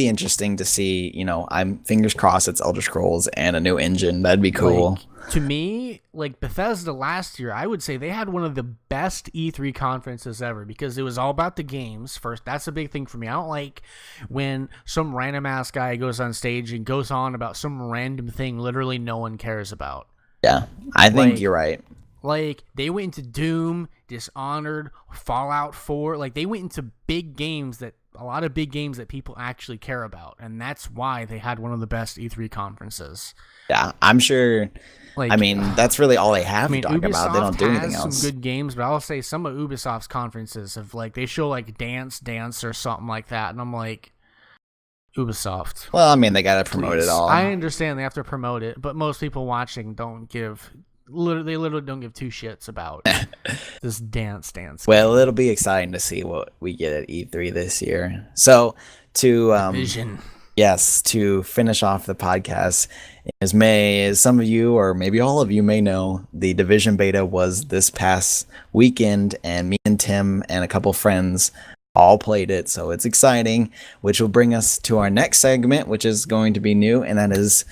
interesting to see. You know, I'm fingers crossed it's Elder Scrolls and a new engine. That'd be cool. Like, to me, like Bethesda last year, I would say they had one of the best E3 conferences ever because it was all about the games first. That's a big thing for me. I don't like when some random ass guy goes on stage and goes on about some random thing literally no one cares about. Yeah, I think Like- you're right. Like they went into Doom, Dishonored, Fallout 4. Like they went into big games that a lot of big games that people actually care about, and that's why they had one of the best E3 conferences. Yeah, I'm sure. Like I mean, that's really all they have I mean, to talk about. They don't do anything has else. some good games, but I'll say some of Ubisoft's conferences have like they show like Dance or something like that, and I'm like, Ubisoft. Well, I mean, they gotta promote please. it all. I understand they have to promote it, but most people watching don't give. They literally don't give two shits about this dance. Well, it'll be exciting to see what we get at E3 this year. So, to Vision. yes, to finish off the podcast, as some of you or maybe all of you may know, the Division beta was this past weekend, and me and Tim and a couple friends all played it. So it's exciting, which will bring us to our next segment, which is going to be new, and that is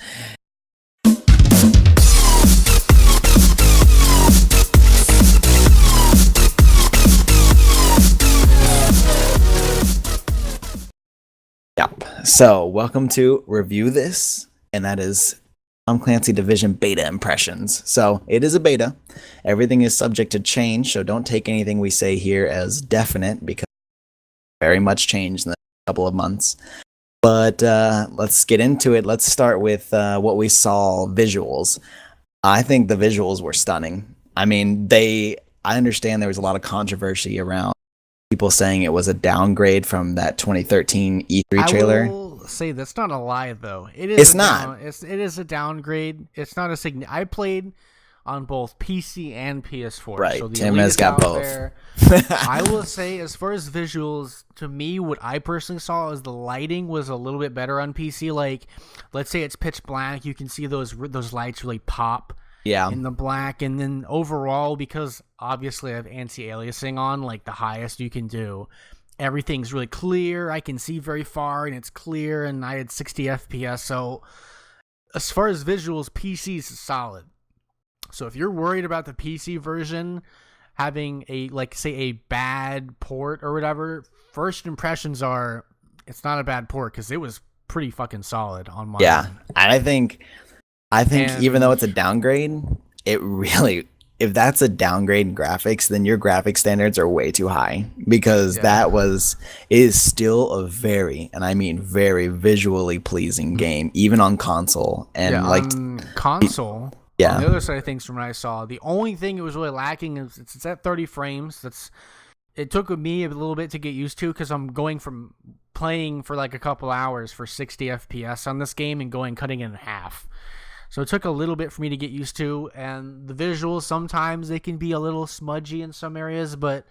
Yep. So, welcome to Review This, and that is Tom Clancy Division beta impressions. So, it is a beta. Everything is subject to change, so don't take anything we say here as definite because very much changed in the couple of months. But let's get into it. Let's start with what we saw visuals. I think the visuals were stunning. I mean, I understand there was a lot of controversy around people saying it was a downgrade from that 2013 E3 trailer. I will say that's not a lie though. It is. It's not. It is a downgrade. It's not a I played on both PC and PS4. Right, So the Tim Elite has is got out both. there. I will say, as far as visuals, to me, what I personally saw is the lighting was a little bit better on PC. Like, let's say it's pitch black, you can see those lights really pop Yeah. in the black, and then overall, because obviously I have anti-aliasing on, like the highest you can do, everything's really clear. I can see very far, and it's clear, and I had 60 FPS. So, as far as visuals, PC is solid. So if you're worried about the PC version having a, like, say, a bad port or whatever, first impressions are it's not a bad port because it was pretty fucking solid on my Yeah, end. and I think And- even though it's a downgrade, it really, if that's a downgrade in graphics, then your graphic standards are way too high, because Yeah. it is still a very, and I mean very visually pleasing game, even on console. And yeah, like, on console. Yeah. On the other side of things, from what I saw, the only thing it was really lacking is it's at 30 frames. It took me a little bit to get used to because I'm going from playing for like a couple hours for 60 FPS on this game and cutting it in half. So it took a little bit for me to get used to, and the visuals, sometimes they can be a little smudgy in some areas, but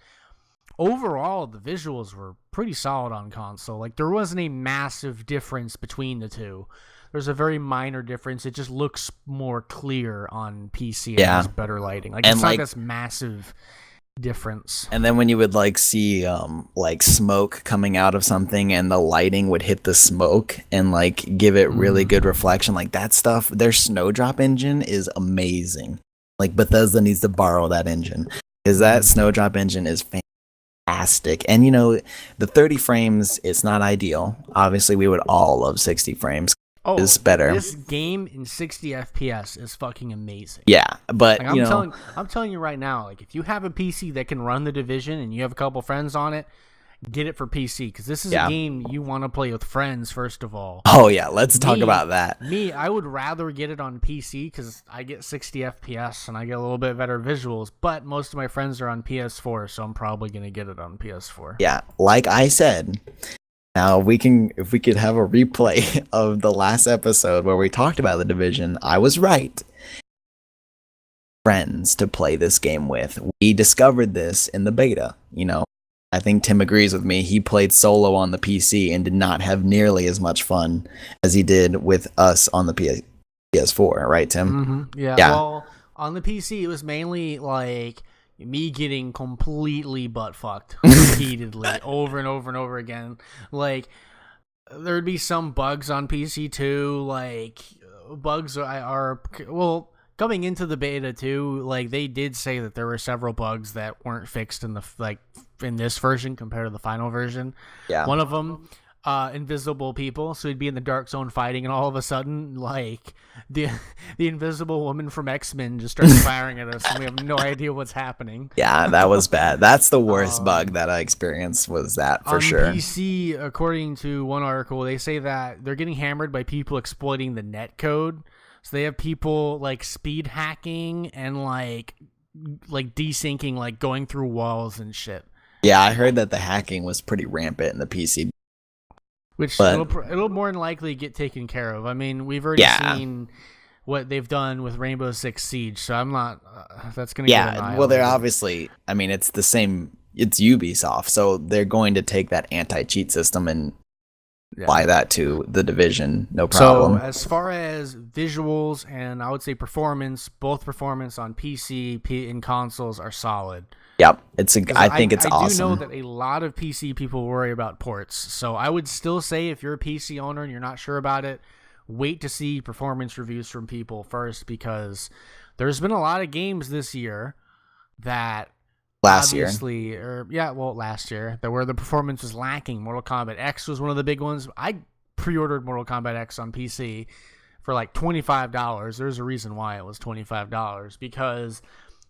overall the visuals were pretty solid on console. Like, there wasn't a massive difference between the two. There's a very minor difference. It just looks more clear on PC and Yeah. has better lighting. Like, And, it's like- not this massive difference. and then when you would like see like smoke coming out of something, and the lighting would hit the smoke and like give it really good reflection, like that stuff, their Snowdrop engine is amazing. Like, Bethesda needs to borrow that engine, because that Snowdrop engine is fantastic. And the 30 frames, it's not ideal. Obviously we would all love 60 frames is better. This game in 60 FPS is fucking amazing. Yeah, but Like, I'm telling you right now, like, if you have a PC that can run The Division and you have a couple friends on it, get it for PC, because this is Yeah. a game you want to play with friends, first of all. oh yeah, let's talk Me- about that. I would rather get it on PC because I get 60 FPS and I get a little bit better visuals, but most of my friends are on PS4, so I'm probably going to get it on PS4. Yeah, like I said, now if we could have a replay of the last episode where we talked about The Division, I was right. Friends to play this game with. We discovered this in the beta, I think Tim agrees with me. He played solo on the PC and did not have nearly as much fun as he did with us on the PS4, right, Tim? Yeah. Yeah. Well, on the PC, it was mainly like me getting completely butt fucked repeatedly over and over and over again. Like, there'd be some bugs on PC too. Like, bugs are well, coming into the beta too. Like, they did say that there were several bugs that weren't fixed in in this version compared to the final version. Yeah. One of them, invisible people. So we'd be in the dark zone fighting, and all of a sudden, like, the invisible woman from X-Men just starts firing at us, and we have no idea what's happening. Yeah, that was bad. That's the worst bug that I experienced, was that for On sure. PC, according to one article, they say that they're getting hammered by people exploiting the net code. So they have people like speed hacking and like desyncing, like going through walls and shit. Yeah, I heard that the hacking was pretty rampant in the PC. Which But- it'll more than likely get taken care of. I mean, we've already Yeah. seen what they've done with Rainbow Six Siege, so I'm not. That's gonna get Yeah, well, they're annihilated. obviously, I mean, it's the same, it's Ubisoft, so they're going to take that anti-cheat system and Yeah. apply that to The Division, no So problem. as far as visuals and I would say performance, both performance on PC and consoles are solid. Yep, I 'Cause think it's I awesome. do know that a lot of PC people worry about ports, so I would still say if you're a PC owner and you're not sure about it, wait to see performance reviews from people first, because there's been a lot of games this year that Last year. last year, that where the performance was lacking. Mortal Kombat X was one of the big ones. I pre-ordered Mortal Kombat X on PC for like $25. There's a reason why it was $25, because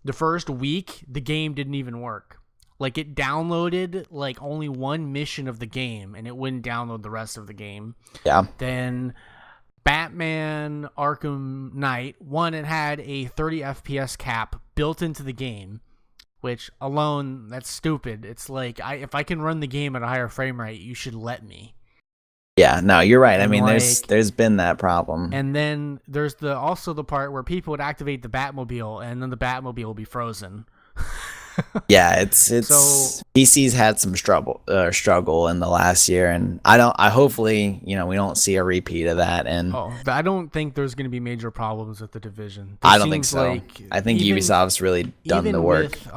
the first week the game didn't even work. Like, it downloaded like only one mission of the game and it wouldn't download the rest of the game. Yeah. Then Batman Arkham Knight, it had a 30 FPS cap built into the game, which alone, that's stupid. It's like, if I can run the game at a higher frame rate, you should let me. Yeah, no, you're right. I And mean, like- there's been that problem. And then there's also the part where people would activate the Batmobile and then the Batmobile will be frozen. Yeah, it's So- PC's had some struggle in the last year, and I hopefully, we don't see a repeat of that. And I don't think there's going to be major problems with the Division. I It don't think seems so. like I think even- Ubisoft's really done even the work. with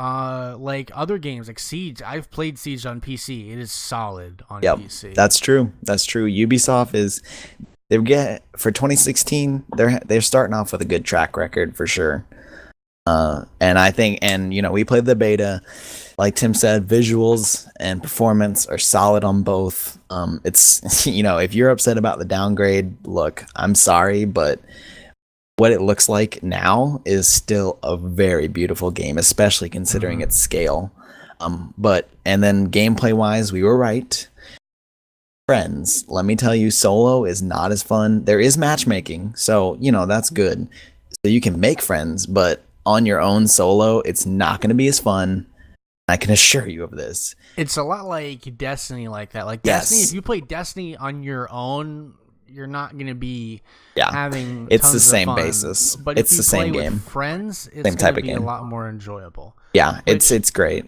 like other games like Siege. I've played Siege on PC. It is solid on Yep, PC. that's true. Ubisoft for 2016. They're starting off with a good track record for sure. And I think, and we played the beta. Like Tim said, visuals and performance are solid on both. It's if you're upset about the downgrade, look, I'm sorry, but what it looks like now is still a very beautiful game, especially considering its scale. And then gameplay wise, we were right. Friends, let me tell you, solo is not as fun. There is matchmaking, so that's good. So you can make friends, but on your own solo, it's not going to be as fun. I can assure you of this. It's a lot like Destiny, like that. Like Yes. Destiny, if you play Destiny on your own, you're not going to be having. It's tons the of same fun. basis. But It's if you the same play game. with friends, it's Same type going to of be a game. lot more enjoyable. Yeah, it's great.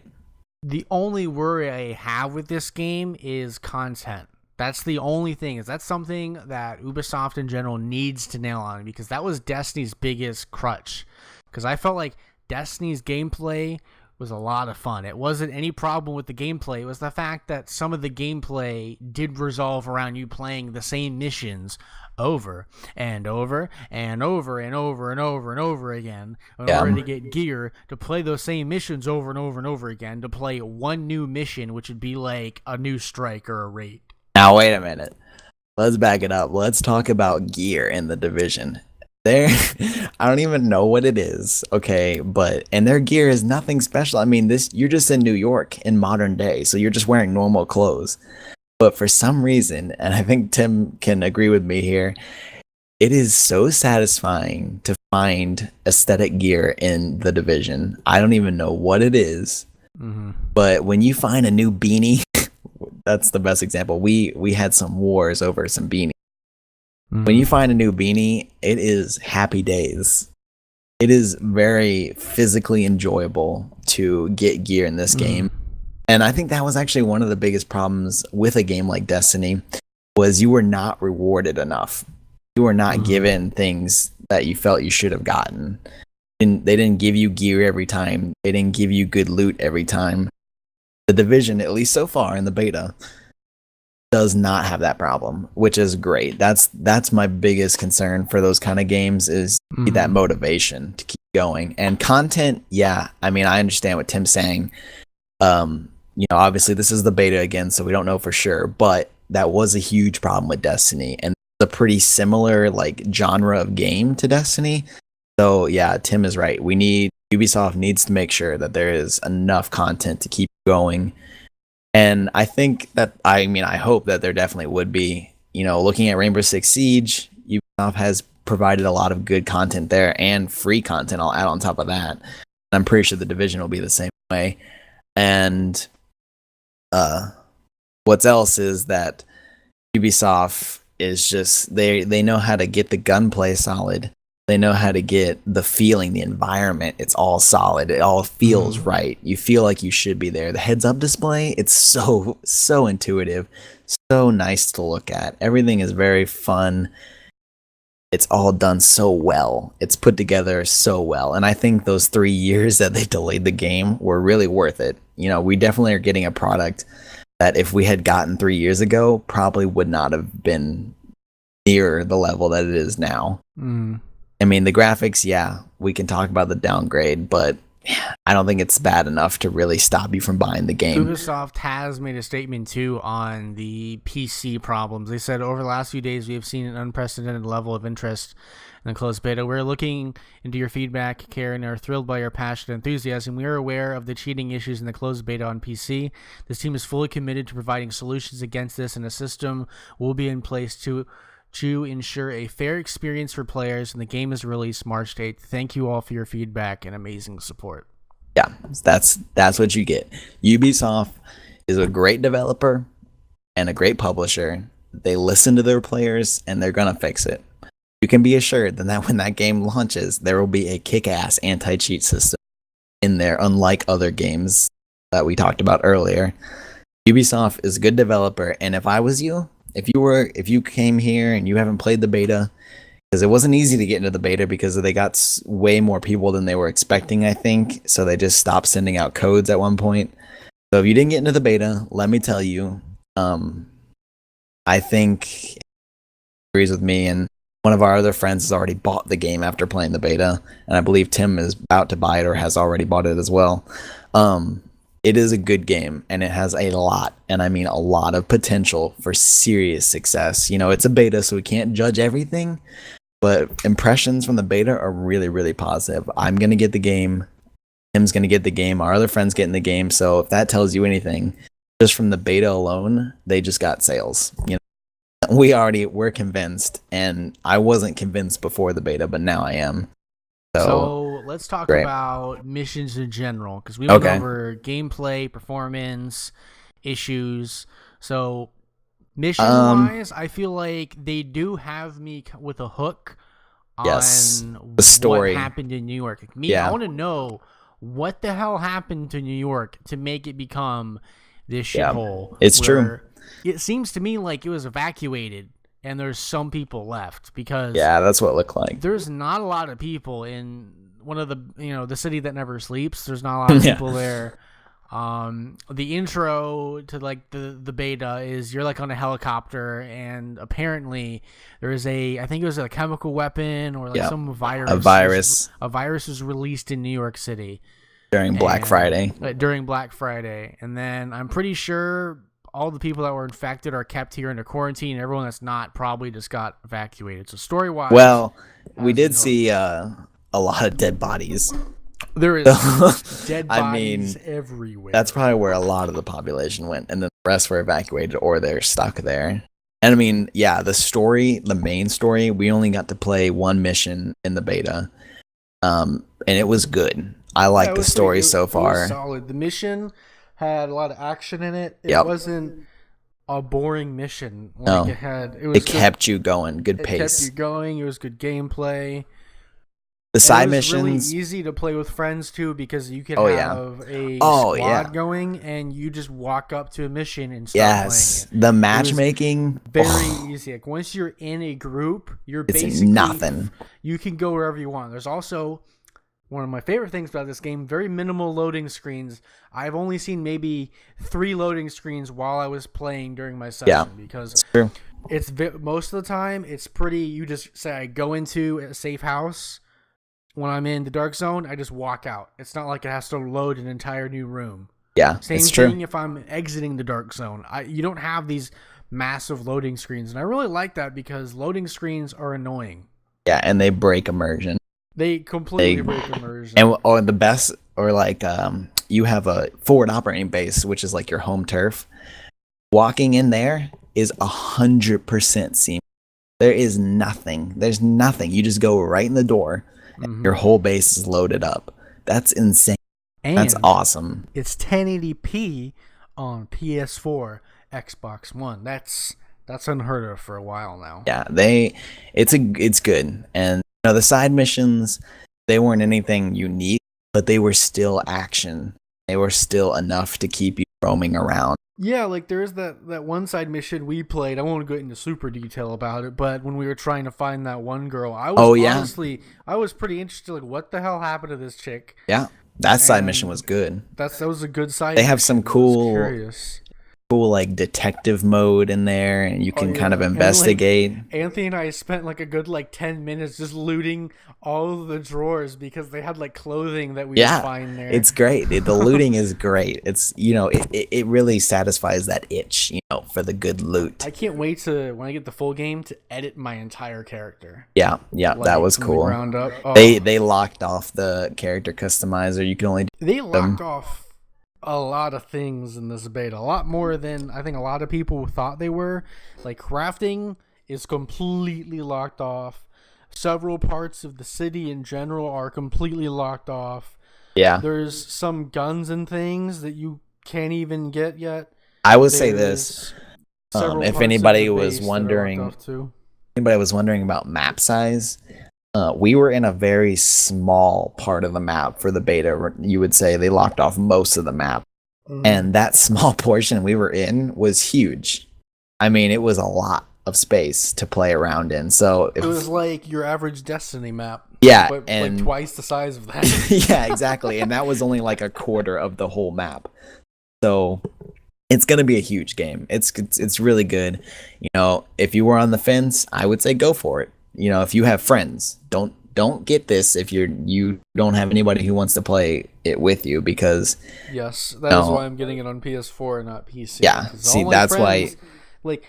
The only worry I have with this game is content. That's the only thing. That's something that Ubisoft in general needs to nail on, because that was Destiny's biggest crutch. Because I felt like Destiny's gameplay was a lot of fun. It wasn't any problem with the gameplay. It was the fact that some of the gameplay did resolve around you playing the same missions over and over and over and over and over and over again in order to get gear to play those same missions over and over and over again, to play one new mission, which would be like a new strike or a raid. Now wait a minute. Let's back it up. Let's talk about gear in the Division. I don't even know what it is, okay, and their gear is nothing special. I mean, you're just in New York in modern day, so you're just wearing normal clothes. But for some reason, and I think Tim can agree with me here, it is so satisfying to find aesthetic gear in the Division. I don't even know what it is, but when you find a new beanie, that's the best example. We had some wars over some beanies. When you find a new beanie, it is happy days. It is very physically enjoyable to get gear in this game. And I think that was actually one of the biggest problems with a game like Destiny, was you were not rewarded enough. You were not given things that you felt you should have gotten. And they didn't give you gear every time. They didn't give you good loot every time. The Division, at least so far in the beta, does not have that problem, which is great. That's my biggest concern for those kind of games, is that motivation to keep going. And content, I mean, I understand what Tim's saying. Obviously this is the beta again, so we don't know for sure, but that was a huge problem with Destiny, and it's a pretty similar genre of game to Destiny. So yeah, Tim is right. Ubisoft needs to make sure that there is enough content to keep going. And I think that, I hope that there definitely would be. Looking at Rainbow Six Siege, Ubisoft has provided a lot of good content there, and free content I'll add on top of that. I'm pretty sure the Division will be the same way. And what's else is that Ubisoft is just, they know how to get the gunplay solid. They know how to get the feeling, the environment. It's all solid. It all feels right. You feel like you should be there. The heads-up display, it's so intuitive, so nice to look at. Everything is very fun. It's all done so well. It's put together so well. And I think those 3 years that they delayed the game were really worth it. We definitely are getting a product that, if we had gotten 3 years ago, probably would not have been near the level that it is now. I mean, the graphics, we can talk about the downgrade, but I don't think it's bad enough to really stop you from buying the game. Ubisoft has made a statement too on the PC problems. They said, over the last few days, we have seen an unprecedented level of interest in the closed beta. We're looking into your feedback, Karen, and are thrilled by your passion and enthusiasm. We are aware of the cheating issues in the closed beta on PC. This team is fully committed to providing solutions against this, and a system will be in place to ensure a fair experience for players, and the game is released March 8th. Thank you all for your feedback and amazing support. Yeah, that's what you get. Ubisoft is a great developer and a great publisher. They listen to their players, and they're gonna fix it. You can be assured that when that game launches, there will be a kick-ass anti-cheat system in there, unlike other games that we talked about earlier. Ubisoft is a good developer, and if I was you, if you came here and you haven't played the beta, because it wasn't easy to get into the beta because they got way more people than they were expecting, I think. So they just stopped sending out codes at one point. So if you didn't get into the beta, let me tell you, I think agrees with me. And One of our other friends has already bought the game after playing the beta, and I believe Tim is about to buy it or has already bought it as well. It is a good game, and it has a lot, and I mean a lot of potential for serious success. You know, it's a beta, so we can't judge everything, but impressions from the beta are really, really positive. I'm going to get the game. Tim's going to get the game. Our other friend's getting the game. So if that tells you anything, just from the beta alone, they just got sales. You know, we're convinced, and I wasn't convinced before the beta, but now I am. So let's talk great. about missions in general, because we went over gameplay, performance, issues. So mission-wise, I feel like they do have me with a hook on the story. what happened in New York. I want to know what the hell happened to New York to make it become this shithole. It's true. It seems to me like it was evacuated, and there's some people left because that's what it looked like. There's not a lot of people in one of the the city that never sleeps. There's not a lot of people there. The intro to like the beta is you're like on a helicopter, and apparently there is I think it was a chemical weapon or like some virus. A virus was released in New York City during Black Friday. And then I'm pretty sure all the people that were infected are kept here into quarantine. Everyone that's not probably just got evacuated. So story-wise, we did see a lot of dead bodies. There is dead bodies everywhere. That's probably where a lot of the population went, and then the rest were evacuated or they're stuck there. And I mean, the main story, we only got to play one mission in the beta, and it was good. I like the story so far. It was solid. The mission had a lot of action in it. It wasn't a boring mission. It kept you going. Good pace. It kept you going. It was good gameplay. The side missions. It was missions really easy to play with friends too, because you could have a squad going, and you just walk up to a mission and start playing it. The matchmaking very easy. Like once you're in a group, you're basically nothing. You can go wherever you want. There's also one of my favorite things about this game, very minimal loading screens. I've only seen maybe 3 loading screens while I was playing during my session, because it's most of the time it's pretty. You just say I go into a safe house. When I'm in the dark zone, I just walk out. It's not like it has to load an entire new room. Yeah, same thing if I'm exiting the dark zone. You don't have these massive loading screens, and I really like that because loading screens are annoying. Yeah, and they break immersion. They completely break immersion. And the best, or like you have a forward operating base, which is like your home turf. Walking in there is 100% seamless. There is nothing. There's nothing. You just go right in the door. Mm-hmm. Your whole base is loaded up. That's insane. And that's awesome. It's 1080p on PS4, Xbox One. That's unheard of for a while now. Yeah, it's good. And the side missions, they weren't anything unique, but they were still action. They were still enough to keep you roaming around. Yeah, like there's that one side mission we played. I won't go into super detail about it, but when we were trying to find that one girl, I was pretty interested. Like, what the hell happened to this chick? Yeah, that side mission was good. That was a good side. They have some cool like detective mode in there, and you can kind of investigate. Anthony and I spent like a good 10 minutes just looting all of the drawers because they had like clothing that we could find there. It's great. The looting is great. It's it really satisfies that itch, for the good loot. I can't wait to when I get the full game to edit my entire character. Yeah, that was cool. Ground up. Oh. They locked off the character customizer. You can only off a lot of things in this beta, a lot more than I think a lot of people thought they were. Like crafting is completely locked off. Several parts of the city in general are completely locked off. Yeah, there's some guns and things that you can't even get yet. I would say this: if anybody was wondering about map size, we were in a very small part of the map for the beta. You would say they locked off most of the map. And that small portion we were in was huge. I mean, it was a lot of space to play around in. So it was like your average Destiny map. Yeah, but and like twice the size of that. Yeah, exactly. And that was only like a quarter of the whole map. So it's going to be a huge game. It's really good. If you were on the fence, I would say go for it. if you have friends, don't get this if you don't have anybody who wants to play it with you, because Yes, that is why I'm getting it on PS4 and not PC. Yeah, 'Cause see, all my that's why- Like,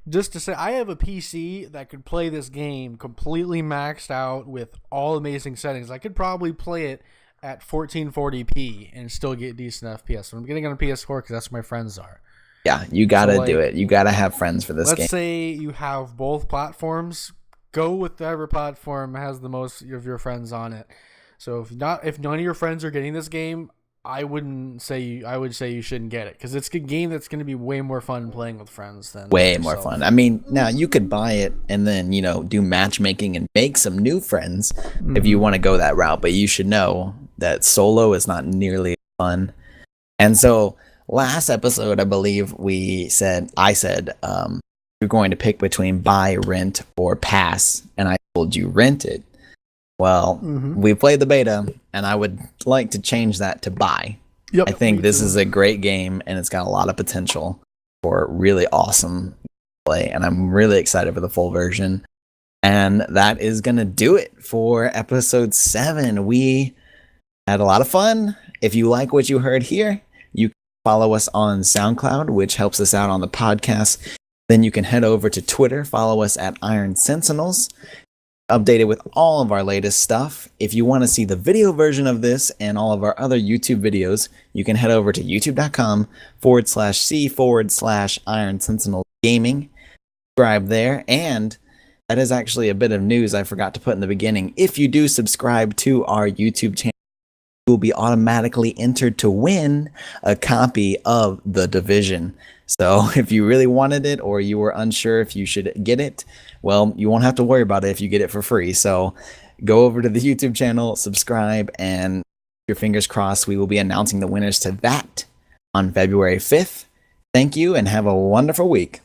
just to say, I have a PC that could play this game completely maxed out with all amazing settings. I could probably play it at 1440p and still get decent FPS. So I'm getting it on PS4 because that's where my friends are. Yeah, you gotta So, do it. You gotta have friends for this Let's game. say you have both platforms. Go with whatever platform has the most of your friends on it. So if none of your friends are getting this game, I would say you shouldn't get it, because it's a game that's going to be way more fun playing with friends than Way more yourself. fun. I mean, now you could buy it and then, do matchmaking and make some new friends if you want to go that route, but you should know that solo is not nearly as fun. And so last episode, I believe I said, you're going to pick between buy, rent, or pass, and I told you rent it. Well, we played the beta, and I would like to change that to buy. Yep, I think me this too. is a great game, and it's got a lot of potential for really awesome play, and I'm really excited for the full version. And that is going to do it for episode 7. We had a lot of fun. If you like what you heard here, you can follow us on SoundCloud, which helps us out on the podcast. Then you can head over to Twitter, follow us at Iron Sentinels, updated with all of our latest stuff. If you want to see the video version of this and all of our other YouTube videos, you can head over to youtube.com/c/Iron Sentinel Gaming. Subscribe there. And that is actually a bit of news I forgot to put in the beginning. If you do subscribe to our YouTube channel, you will be automatically entered to win a copy of The Division. So if you really wanted it, or you were unsure if you should get it, well, you won't have to worry about it if you get it for free. So go over to the YouTube channel, subscribe, and your fingers crossed, we will be announcing the winners to that on February 5th. Thank you and have a wonderful week.